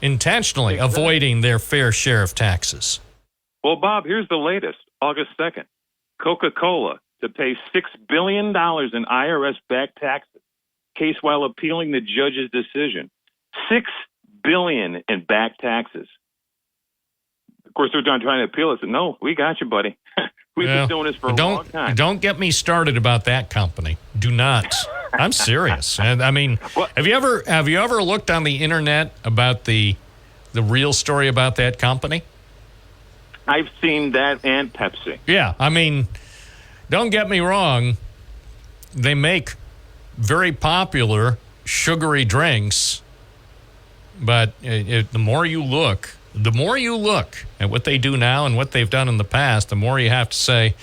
avoiding their fair share of taxes. Well, Bob, here's the latest. August 2nd, Coca-Cola to pay $6 billion in IRS-backed taxes, case while appealing the judge's decision. $6 billion in back taxes. Of course, they're trying to appeal it. No, we got you, buddy. We've been doing this for a long time. Don't get me started about that company. Do not. I'm serious. And I mean, have you ever looked on the internet about the real story about that company? I've seen that and Pepsi. Yeah, I mean, don't get me wrong. They make very popular sugary drinks, but the more you look at what they do now and what they've done in the past, the more you have to say,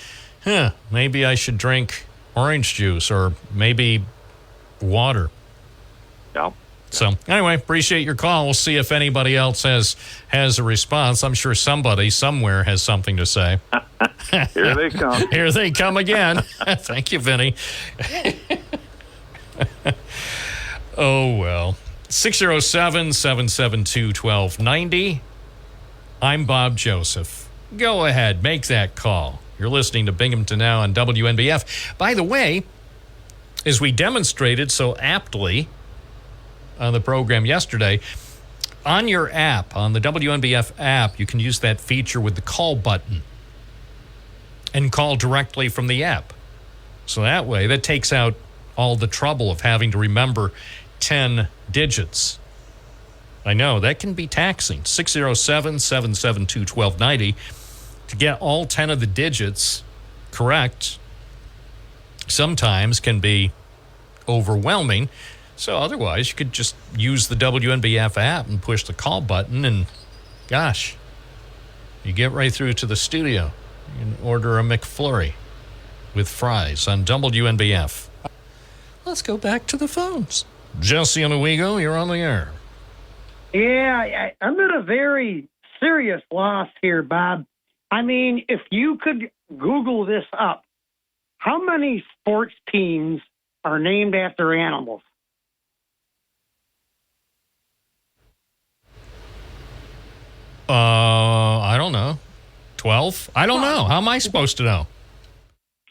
maybe I should drink orange juice or maybe water. Yeah. So anyway, appreciate your call. We'll see if anybody else has a response. I'm sure somebody somewhere has something to say. Here they come. Here they come again. Thank you, Vinny. Oh, well. 607-772-1290. I'm Bob Joseph. Go ahead, make that call. You're listening to Binghamton Now on WNBF. By the way, as we demonstrated so aptly on the program yesterday, on your app, on the WNBF app, you can use that feature with the call button and call directly from the app. So that way, that takes out all the trouble of having to remember 10 digits. I know, that can be taxing. 607-772-1290. To get all 10 of the digits correct sometimes can be overwhelming. So otherwise, you could just use the WNBF app and push the call button and, gosh, you get right through to the studio. You can order a McFlurry with fries on WNBF. Let's go back to the phones. Jesse and Owego, you're on the air. Yeah, I'm at a very serious loss here, Bob. I mean, if you could Google this up, how many sports teams are named after animals? I don't know. 12? I don't know. How am I supposed to know?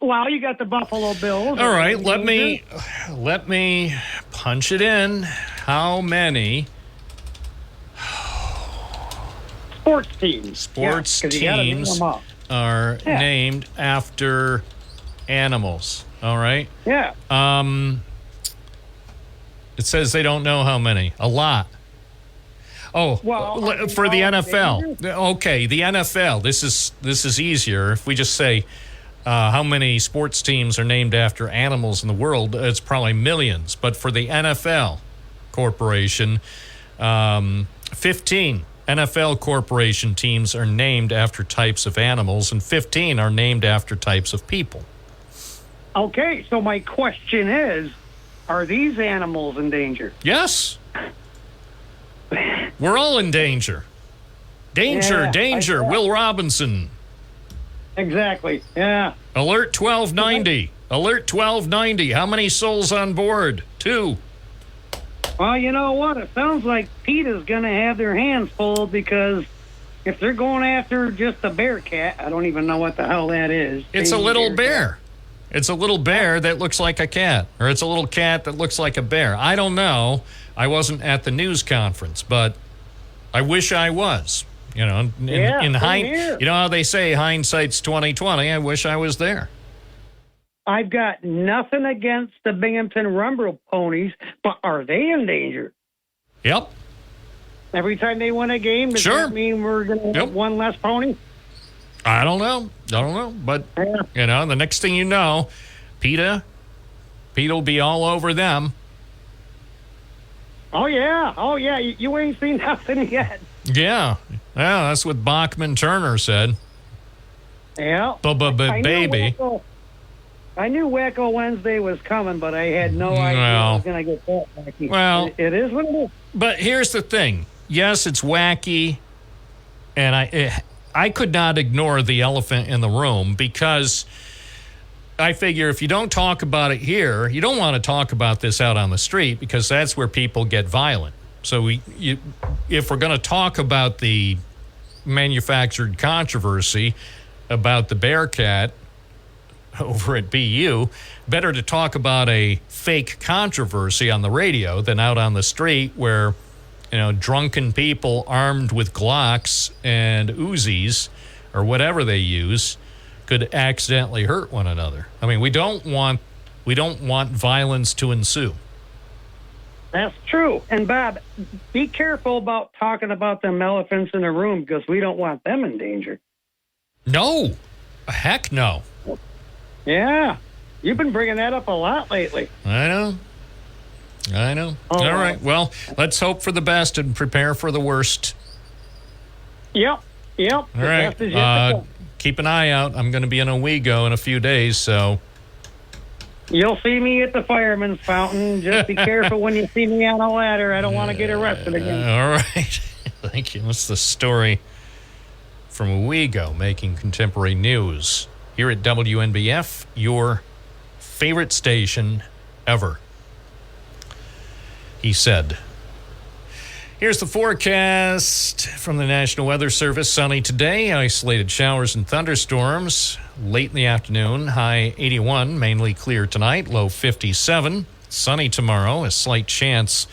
Well, you got the Buffalo Bills. All right, let me punch it in. How many sports teams teams are named after animals? All right. Yeah. It says they don't know how many. A lot. Oh, well, for the NFL. Okay, the NFL. This is easier. If we just say how many sports teams are named after animals in the world, it's probably millions. But for the NFL Corporation, 15 NFL Corporation teams are named after types of animals, and 15 are named after types of people. Okay, so my question is, Are these animals in danger? Yes. We're all in danger. Danger, Yeah, danger. Will Robinson. Exactly. Yeah. Alert 1290. Alert 1290. How many souls on board? 2. Well, you know what? It sounds like PETA's going to have their hands full because if they're going after just a bear cat, I don't even know what the hell that is. It's a little bear. Cat. It's a little bear that looks like a cat, or it's a little cat that looks like a bear. I don't know. I wasn't at the news conference, but I wish I was. You know, you know how they say hindsight's 20/20. I wish I was there. I've got nothing against the Binghamton Rumble ponies, but are they in danger? Yep. Every time they win a game, does that mean we're going to have one less pony? I don't know. But, you know, the next thing you know, PETA will be all over them. Oh, yeah. You ain't seen nothing yet. Yeah, that's what Bachman Turner said. Yeah. Baby. I knew Wacko Wednesday was coming, but I had no idea I was going to get that wacky. Well, it is what it is. But here's the thing. Yes, it's wacky, and I could not ignore the elephant in the room because I figure if you don't talk about it here, you don't want to talk about this out on the street because that's where people get violent. So if we're going to talk about the manufactured controversy about the Bearcat over at BU, better to talk about a fake controversy on the radio than out on the street where, you know, drunken people armed with Glocks and Uzis or whatever they use could accidentally hurt one another. I mean, we don't want violence to ensue. That's true. And Bob, be careful about talking about them elephants in the room because we don't want them in danger. No. Heck no. Yeah. You've been bringing that up a lot lately. I know. All right. Well, let's hope for the best and prepare for the worst. Yep. All right. Keep an eye out. I'm going to be in Owego in a few days, so... You'll see me at the fireman's fountain. Just be careful when you see me on a ladder. I don't want to get arrested again. All right. Thank you. What's the story from Owego making contemporary news here at WNBF, your favorite station ever? He said. Here's the forecast from the National Weather Service. Sunny today, isolated showers and thunderstorms late in the afternoon. High 81, mainly clear tonight, low 57. Sunny tomorrow, a slight chance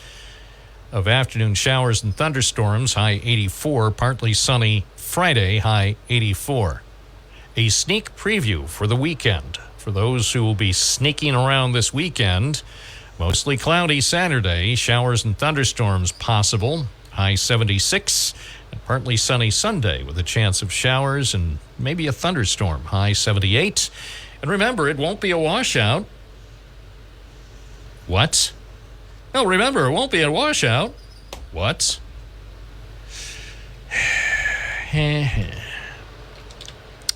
of afternoon showers and thunderstorms. High 84, partly sunny Friday, high 84. A sneak preview for the weekend. For those who will be sneaking around this weekend, mostly cloudy Saturday, showers and thunderstorms possible. High 76, and partly sunny Sunday with a chance of showers and maybe a thunderstorm. High 78. And remember, it won't be a washout. What? No, remember, it won't be a washout. What?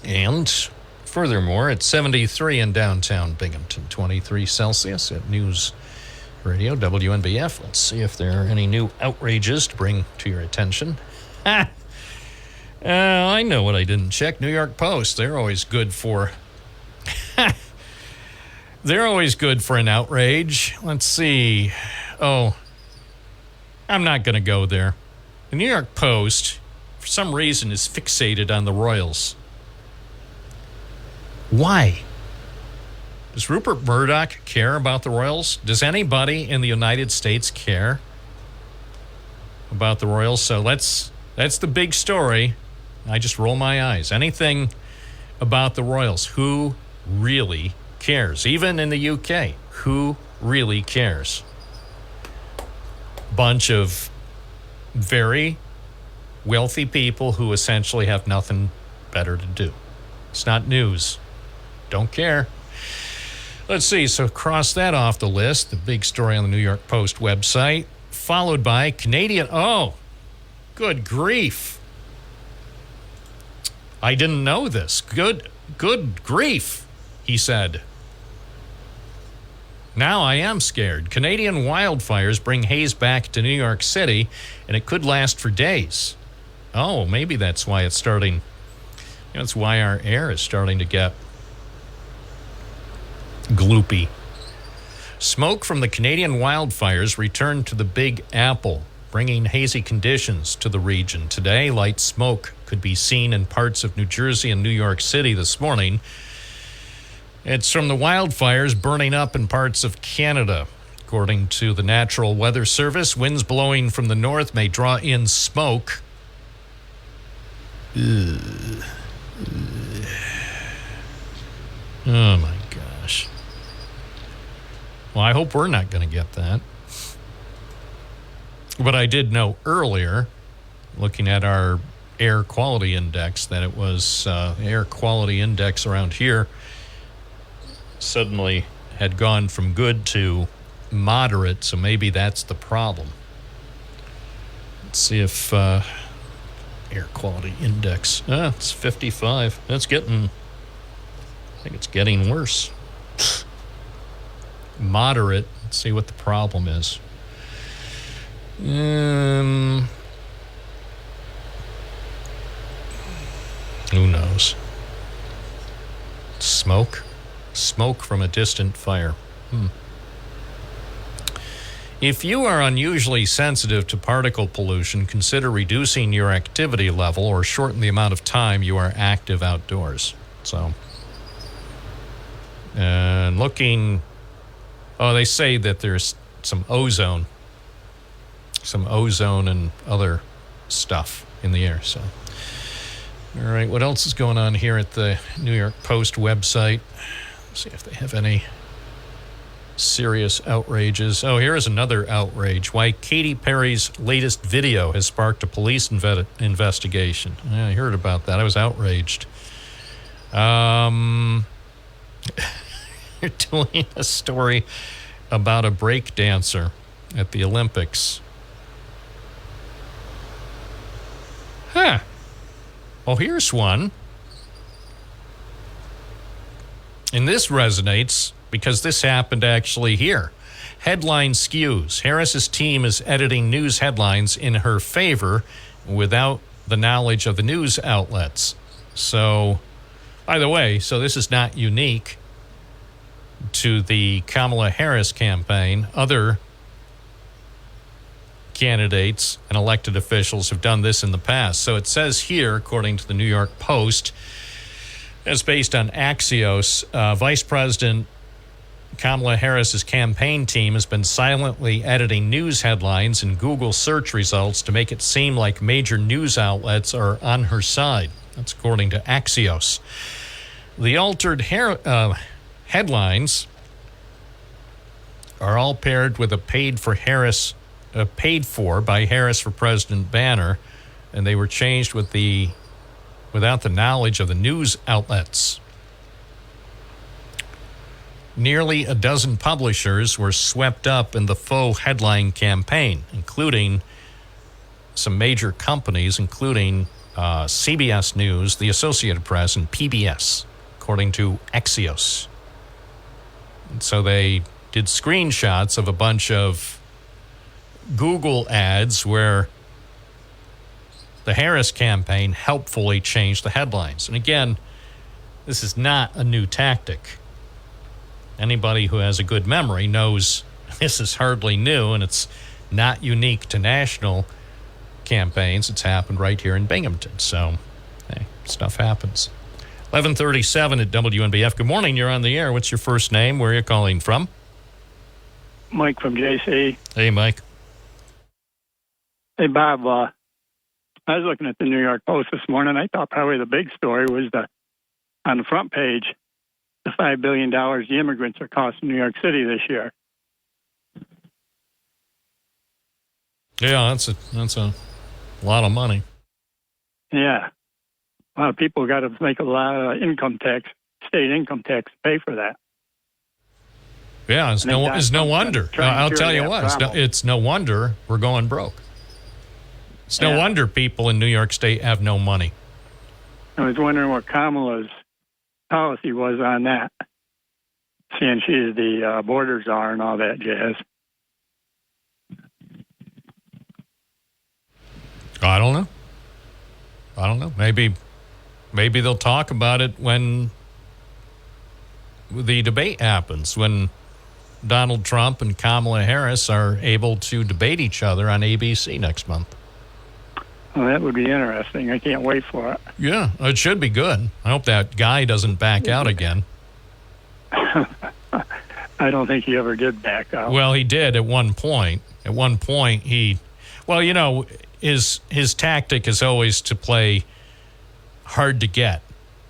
And furthermore, it's 73 in downtown Binghamton, 23 Celsius at News Radio, WNBF. Let's see if there are any new outrages to bring to your attention. I know what I didn't check. New York Post. They're always good for... They're always good for an outrage. Let's see. Oh, I'm not going to go there. The New York Post, for some reason, is fixated on the Royals. Why? Does Rupert Murdoch care about the Royals? Does anybody in the United States care about the Royals? So that's the big story. I just roll my eyes. Anything about the Royals, who really cares? Even in the UK, who really cares? Bunch of very wealthy people who essentially have nothing better to do. It's not news. Don't care. Let's see. So cross that off the list. The big story on the New York Post website, followed by Canadian. Oh, good grief. I didn't know this. Good grief, he said. Now I am scared. Canadian wildfires bring haze back to New York City, and it could last for days. Oh, maybe that's why it's starting. That's why our air is starting to get gloopy. Smoke from the Canadian wildfires returned to the Big Apple, bringing hazy conditions to the region. Today, light smoke could be seen in parts of New Jersey and New York City this morning. It's from the wildfires burning up in parts of Canada. According to the National Weather Service, winds blowing from the north may draw in smoke. Oh, my gosh. Well, I hope we're not going to get that. But I did know earlier, looking at our air quality index, that it was air quality index around here suddenly had gone from good to moderate, so maybe that's the problem. Let's see if air quality index, it's 55. I think it's getting worse. Moderate. Let's see what the problem is. Who knows? Smoke from a distant fire. If you are unusually sensitive to particle pollution, consider reducing your activity level or shorten the amount of time you are active outdoors. So, and looking, they say that there's some ozone and other stuff in the air. So, all right, what else is going on here at the New York Post website? Let's see if they have any serious outrages. Oh, here is another outrage. Why Katy Perry's latest video has sparked a police investigation. Yeah, I heard about that. I was outraged. You're doing a story about a break dancer at the Olympics. Huh. Oh, here's one. And this resonates because this happened actually here. Headline skews. Harris's team is editing news headlines in her favor without the knowledge of the news outlets. So, by the way, so this is not unique to the Kamala Harris campaign. Other candidates and elected officials have done this in the past. So it says here, according to the New York Post, it's based on Axios, Vice President Kamala Harris's campaign team has been silently editing news headlines and Google search results to make it seem like major news outlets are on her side. That's according to Axios. The altered headlines are all paired with a paid for by Harris for President banner, and they were changed without the knowledge of the news outlets. Nearly a dozen publishers were swept up in the faux headline campaign, including some major companies, including CBS News, the Associated Press, and PBS, according to Axios. And so they did screenshots of a bunch of Google ads where the Harris campaign helpfully changed the headlines. And again, this is not a new tactic. Anybody who has a good memory knows this is hardly new, and it's not unique to national campaigns. It's happened right here in Binghamton. So, hey, stuff happens. 11:37 at WNBF. Good morning. You're on the air. What's your first name? Where are you calling from? Mike from JC. Hey, Mike. Hey, Bob. I was looking at the New York Post this morning. I thought probably the big story was on the front page, the $5 billion the immigrants are costing New York City this year. Yeah, that's a lot of money. Yeah. A lot of people got to make a lot of state income tax to pay for that. Yeah, it's no wonder. I'll tell you what, it's no wonder we're going broke. It's no wonder people in New York State have no money. I was wondering what Kamala's policy was on that. seeing she's the border czar and all that jazz. I don't know. Maybe they'll talk about it when the debate happens, when Donald Trump and Kamala Harris are able to debate each other on ABC next month. Well, that would be interesting. I can't wait for it. Yeah, it should be good. I hope that guy doesn't back out again. I don't think he ever did back out. Well, he did at one point. At one point, his tactic is always to play hard to get.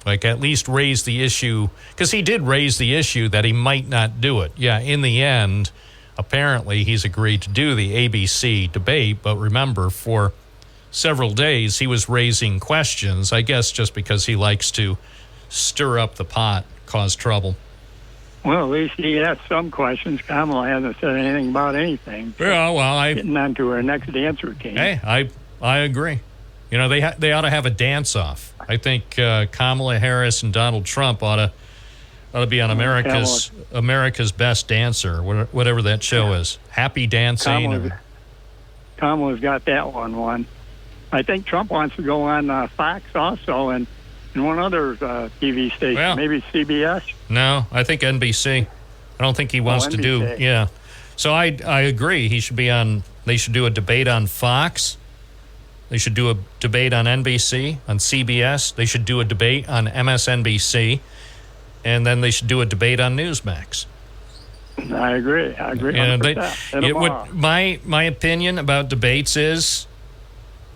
Like, at least raise the issue, because he did raise the issue that he might not do it. Yeah, in the end, apparently he's agreed to do the ABC debate, but remember, for several days he was raising questions, I guess just because he likes to stir up the pot, cause trouble. Well, at least he asked some questions. Kamala hasn't said anything about anything. Yeah, well, getting on to her next dance routine. Hey, I agree. You know, they ought to have a dance-off. I think Kamala Harris and Donald Trump ought to be on America's Best Dancer, whatever that show is. Happy Dancing. Kamala's got that one. I think Trump wants to go on Fox also, and one other TV station, maybe CBS. No, I think NBC. I don't think he wants to do. Yeah, so I agree. He should be on. They should do a debate on Fox. They should do a debate on NBC, on CBS. They should do a debate on MSNBC, and then they should do a debate on Newsmax. I agree. My opinion about debates is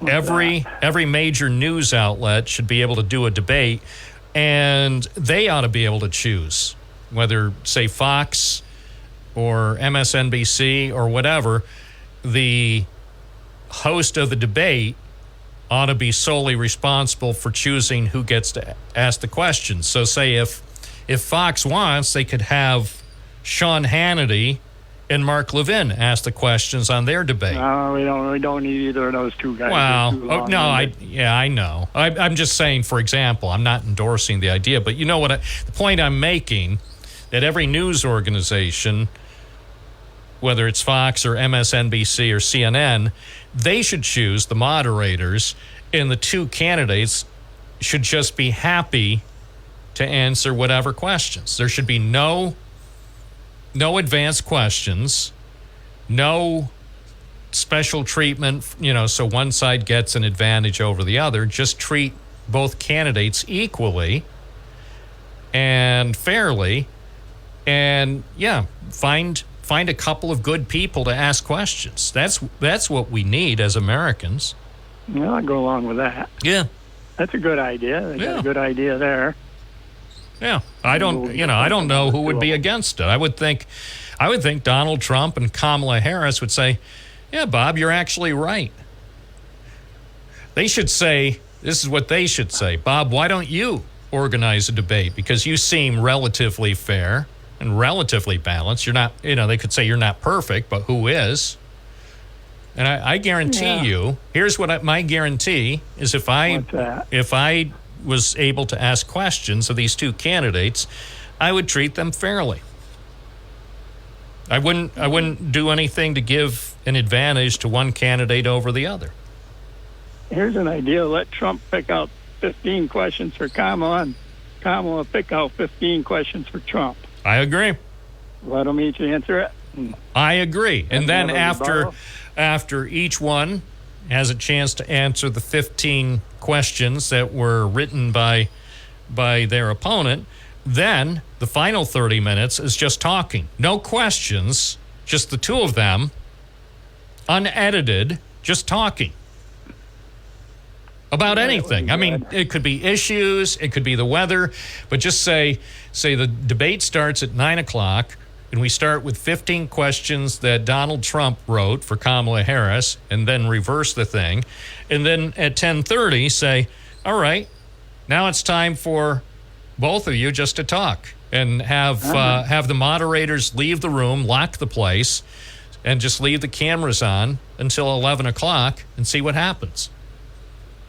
every major news outlet should be able to do a debate, and they ought to be able to choose whether, say, Fox or MSNBC or whatever, the host of the debate ought to be solely responsible for choosing who gets to ask the questions. So say if Fox wants, they could have Sean Hannity and Mark Levin ask the questions on their debate. No, we don't need either of those two guys. Well, I know. I'm just saying, for example, I'm not endorsing the idea, but you know what? The point I'm making, that every news organization, whether it's Fox or MSNBC or CNN, they should choose the moderators, and the two candidates should just be happy to answer whatever questions. There should be no advanced questions, no special treatment, so one side gets an advantage over the other. Just treat both candidates equally and fairly, and find a couple of good people to ask questions. That's what we need as Americans. Well, I'll go along with that. Yeah. That's a good idea. They got a good idea there. Yeah. I don't know who would be against it. I would think Donald Trump and Kamala Harris would say, "Yeah, Bob, you're actually right." They should say, this is what they should say: "Bob, why don't you organize a debate? Because you seem relatively fair and relatively balanced. You're not, they could say you're not perfect, but who is?" And I guarantee you, here's what my guarantee is: if I was able to ask questions of these two candidates, I would treat them fairly. I wouldn't do anything to give an advantage to one candidate over the other. Here's an idea: let Trump pick out 15 questions for Kamala, and Kamala pick out 15 questions for Trump. I agree. Let them each answer it. I agree. And then after each one has a chance to answer the 15 questions that were written by their opponent, then the final 30 minutes is just talking. No questions, just the two of them, unedited, just talking. About anything. I mean, it could be issues, it could be the weather, but just say the debate starts at 9 o'clock, and we start with 15 questions that Donald Trump wrote for Kamala Harris, and then reverse the thing. And then at 10:30 say, all right, now it's time for both of you just to talk, and have the moderators leave the room, lock the place, and just leave the cameras on until 11 o'clock and see what happens.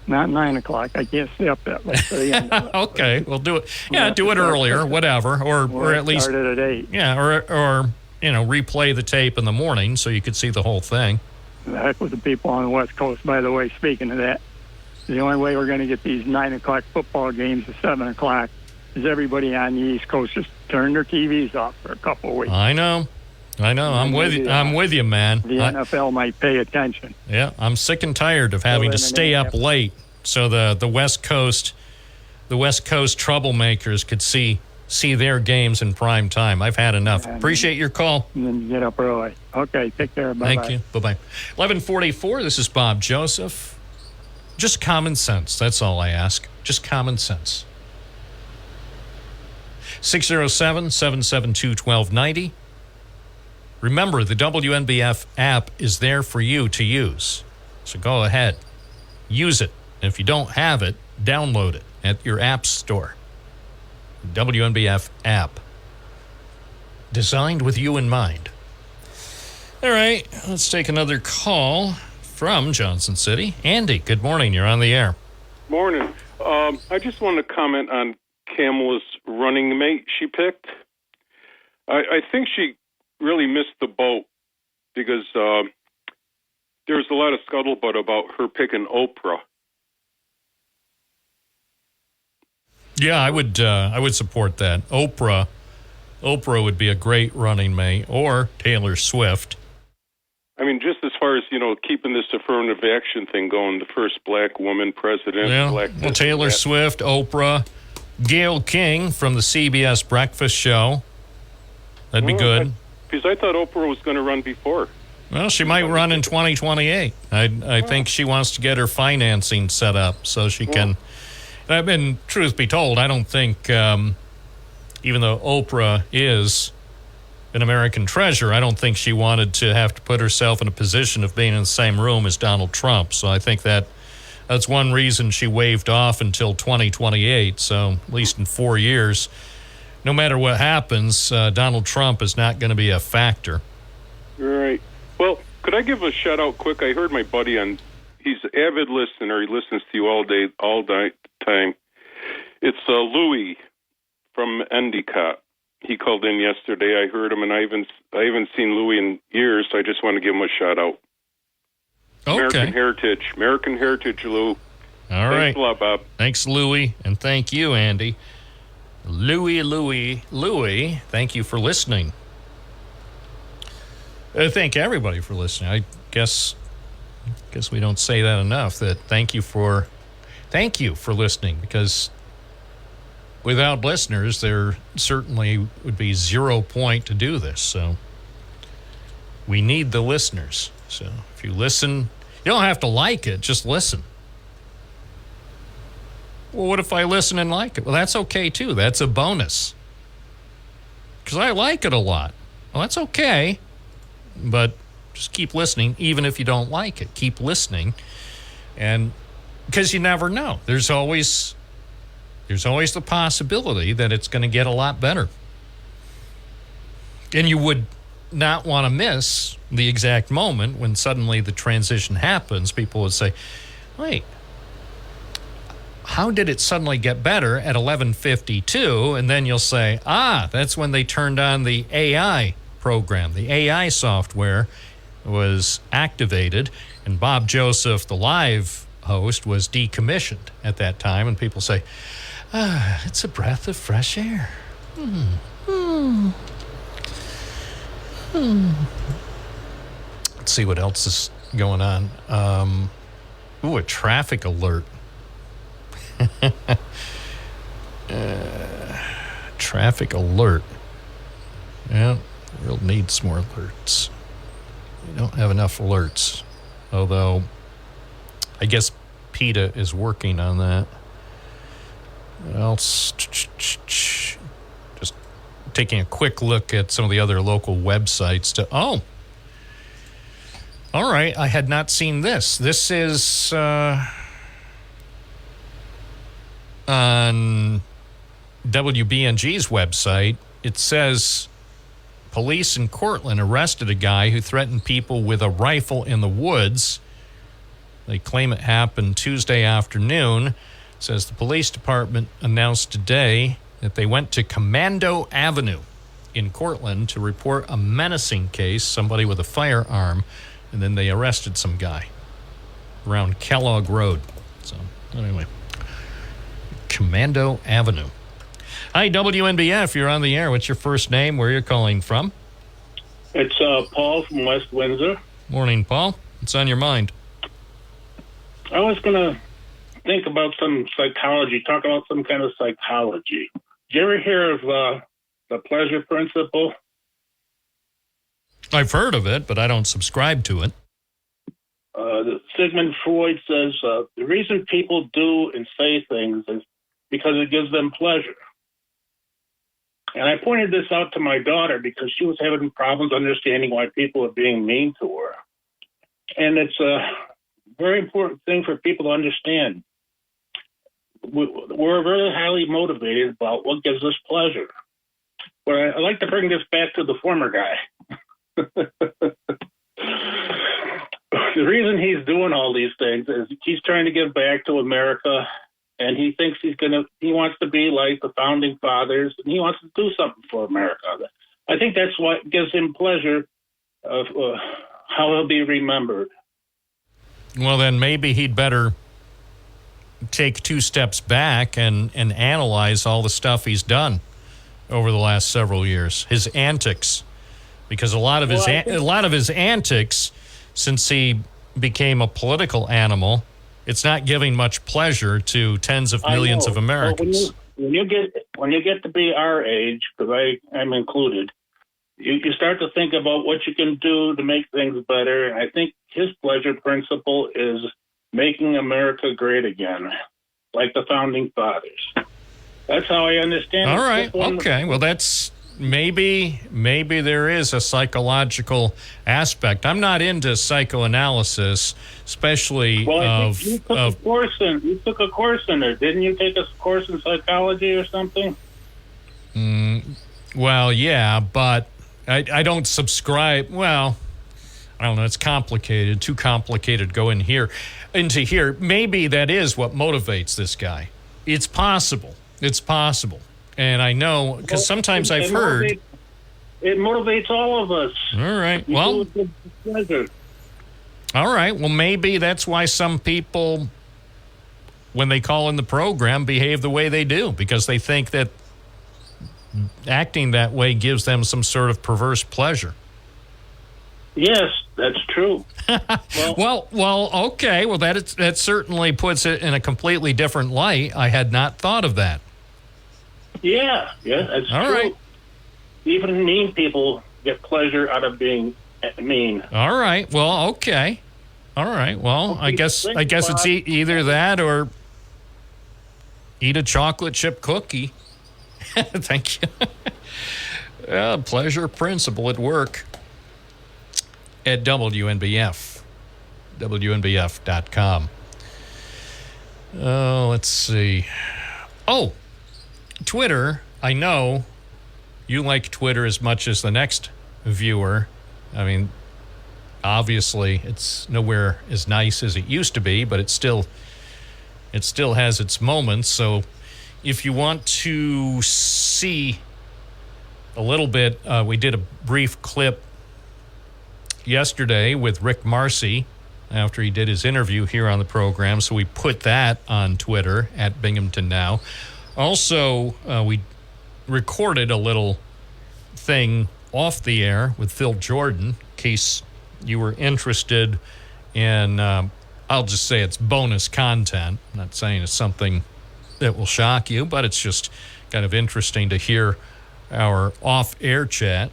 Not 9 o'clock. I can't stay up that late for the end. Okay, we'll do it. Yeah, do it earlier, whatever, or at least start it at 8. Yeah, or replay the tape in the morning so you could see the whole thing. The heck with the people on the West Coast. By the way, speaking of that, the only way we're going to get these 9 o'clock football games to 7 o'clock is everybody on the East Coast just turn their TVs off for a couple of weeks. I know. I'm with you. I'm with you, man. The NFL might pay attention. Yeah, I'm sick and tired of having to stay up late so the West Coast troublemakers could see their games in prime time. I've had enough. Appreciate your call. And then you get up early. Okay, take care. Bye-bye. Thank you. Bye-bye. 11:44. This is Bob Joseph. Just common sense. That's all I ask. Just common sense. 607-772-1290. Remember, the WNBF app is there for you to use. So go ahead. Use it. And if you don't have it, download it at your app store. WNBF app. Designed with you in mind. All right, let's take another call from Johnson City. Andy, good morning. You're on the air. Morning. I just wanted to comment on Kamala's running mate she picked. I think she really missed the boat because there was a lot of scuttlebutt about her picking Oprah. Yeah, I would support that. Oprah would be a great running mate, or Taylor Swift. I mean, just as far as, keeping this affirmative action thing going, the first black woman president. Yeah. Well, Taylor Swift, Oprah, Gayle King from the CBS Breakfast Show. That'd be good. Because I thought Oprah was going to run before. Well, she might run in 2028. I think she wants to get her financing set up so she can. And truth be told, I don't think, even though Oprah is an American treasure, I don't think she wanted to have to put herself in a position of being in the same room as Donald Trump. So I think that's one reason she waved off until 2028. So at least in 4 years, no matter what happens, Donald Trump is not going to be a factor. Right. Well, could I give a shout out quick? I heard my buddy he's an avid listener. He listens to you all day, all night time. It's Louis from Endicott. He called in yesterday. I heard him, and I haven't seen Louis in years. So I just want to give him a shout out. Okay. American Heritage, Lou. All right. Thanks a lot, Bob. Thanks, Louis, and thank you, Andy. Louis, thank you for listening. Thank everybody for listening. I guess we don't say that enough. That thank you for listening, because without listeners, there certainly would be 0 point to do this. So we need the listeners. So if you listen, you don't have to like it, just listen. Well, what if I listen and like it? Well, that's okay too. That's a bonus. Because I like it a lot. Well, that's okay. But just keep listening, even if you don't like it. Keep listening. And because you never know. There's always the possibility that it's going to get a lot better. And you would not want to miss the exact moment when suddenly the transition happens. People would say, wait, how did it suddenly get better at 11:52? And then you'll say, that's when they turned on the AI program. The AI software was activated, and Bob Joseph, the live host, was decommissioned at that time. And people say, it's a breath of fresh air. Let's see what else is going on. A traffic alert. Traffic alert. Yeah, we'll need some more alerts. We don't have enough alerts. Although, I guess PETA is working on that. What else? Just taking a quick look at some of the other local websites all right, I had not seen this. This is on WBNG's website. It says police in Cortland arrested a guy who threatened people with a rifle in the woods They claim it happened Tuesday afternoon. Says the police department announced today that they went to Commando Avenue in Cortland to report a menacing case, somebody with a firearm, and then they arrested some guy around Kellogg Road. So, anyway, Commando Avenue. Hi, WNBF, you're on the air. What's your first name? Where you're calling from? It's Paul from West Windsor. Morning, Paul. What's on your mind? I was going to think about some psychology, talk about some kind of psychology. Did you ever hear of the pleasure principle? I've heard of it, but I don't subscribe to it. Sigmund Freud says the reason people do and say things is because it gives them pleasure. And I pointed this out to my daughter because she was having problems understanding why people are being mean to her. And it's a very important thing for people to understand. We're very highly motivated about what gives us pleasure. But I like to bring this back to the former guy. The reason he's doing all these things is he's trying to give back to America, and he thinks he wants to be like the founding fathers, and he wants to do something for America. I think that's what gives him pleasure of how he'll be remembered. Well, then maybe he'd better take 2 steps back and analyze all the stuff he's done over the last several years, his antics, because a lot of his antics, since he became a political animal, it's not giving much pleasure to tens of millions of Americans. When you get to be our age, because I'm included, you start to think about what you can do to make things better. And I think his pleasure principle is making America great again, like the founding fathers. That's how I understand it. All right. Okay. Well, that's maybe there is a psychological aspect. I'm not into psychoanalysis, especially you took a course in it. Didn't you take a course in psychology or something? Well, yeah, but I don't subscribe. Well, I don't know. It's complicated. Too complicated to go into here. Maybe that is what motivates this guy. It's possible. And I know, because sometimes I've heard... It motivates all of us. All right, well... All right, well, maybe that's why some people, when they call in the program, behave the way they do, because they think that acting that way gives them some sort of perverse pleasure. Yes, that's true. Well, okay. Well, that certainly puts it in a completely different light. I had not thought of that. Yeah, that's true. All right. Even mean people get pleasure out of being mean. All right. Well, okay. All right. Well, I guess it's either that or eat a chocolate chip cookie. Thank you. Pleasure principle at work at WNBF. WNBF.com. Oh, let's see. Oh, Twitter. I know you like Twitter as much as the next viewer. I mean, obviously, it's nowhere as nice as it used to be, but it still has its moments. So if you want to see a little bit, we did a brief clip yesterday with Rick Marcy after he did his interview here on the program. So we put that on Twitter at Binghamton Now. Also, we recorded a little thing off the air with Phil Jordan, in case you were interested in, I'll just say it's bonus content. I'm not saying it's something that will shock you, but it's just kind of interesting to hear our off-air chat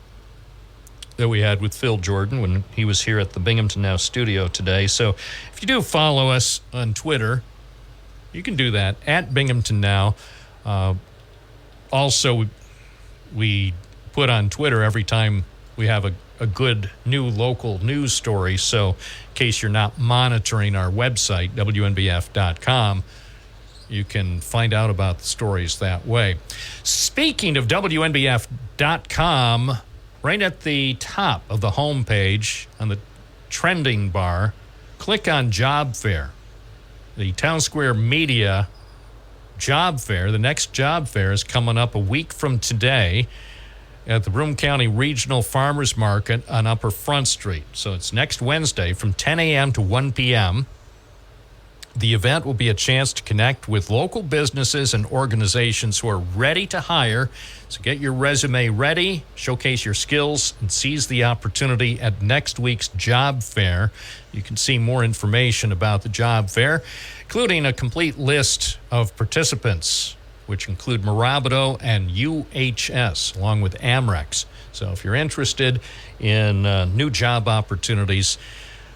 that we had with Phil Jordan when he was here at the Binghamton Now studio today. So if you do follow us on Twitter, you can do that at Binghamton Now. Also, we put on Twitter every time we have a good new local news story. So in case you're not monitoring our website, WNBF.com, you can find out about the stories that way. Speaking of WNBF.com, right at the top of the homepage on the trending bar, click on Job Fair. The Town Square Media Job Fair, the next job fair is coming up a week from today at the Broome County Regional Farmers Market on Upper Front Street. So it's next Wednesday from 10 a.m. to 1 p.m. The event will be a chance to connect with local businesses and organizations who are ready to hire. So get your resume ready, showcase your skills, and seize the opportunity at next week's job fair. You can see more information about the job fair, including a complete list of participants, which include Mirabito and UHS, along with Amrex. So if you're interested in new job opportunities,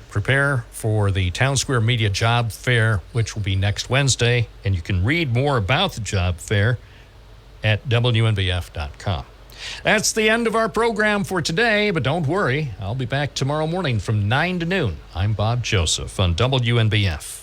prepare for the Town Square Media Job Fair, which will be next Wednesday, and you can read more about the job fair at WNBF.com. That's the end of our program for today, but don't worry, I'll be back tomorrow morning from 9 to noon. I'm Bob Joseph on WNBF.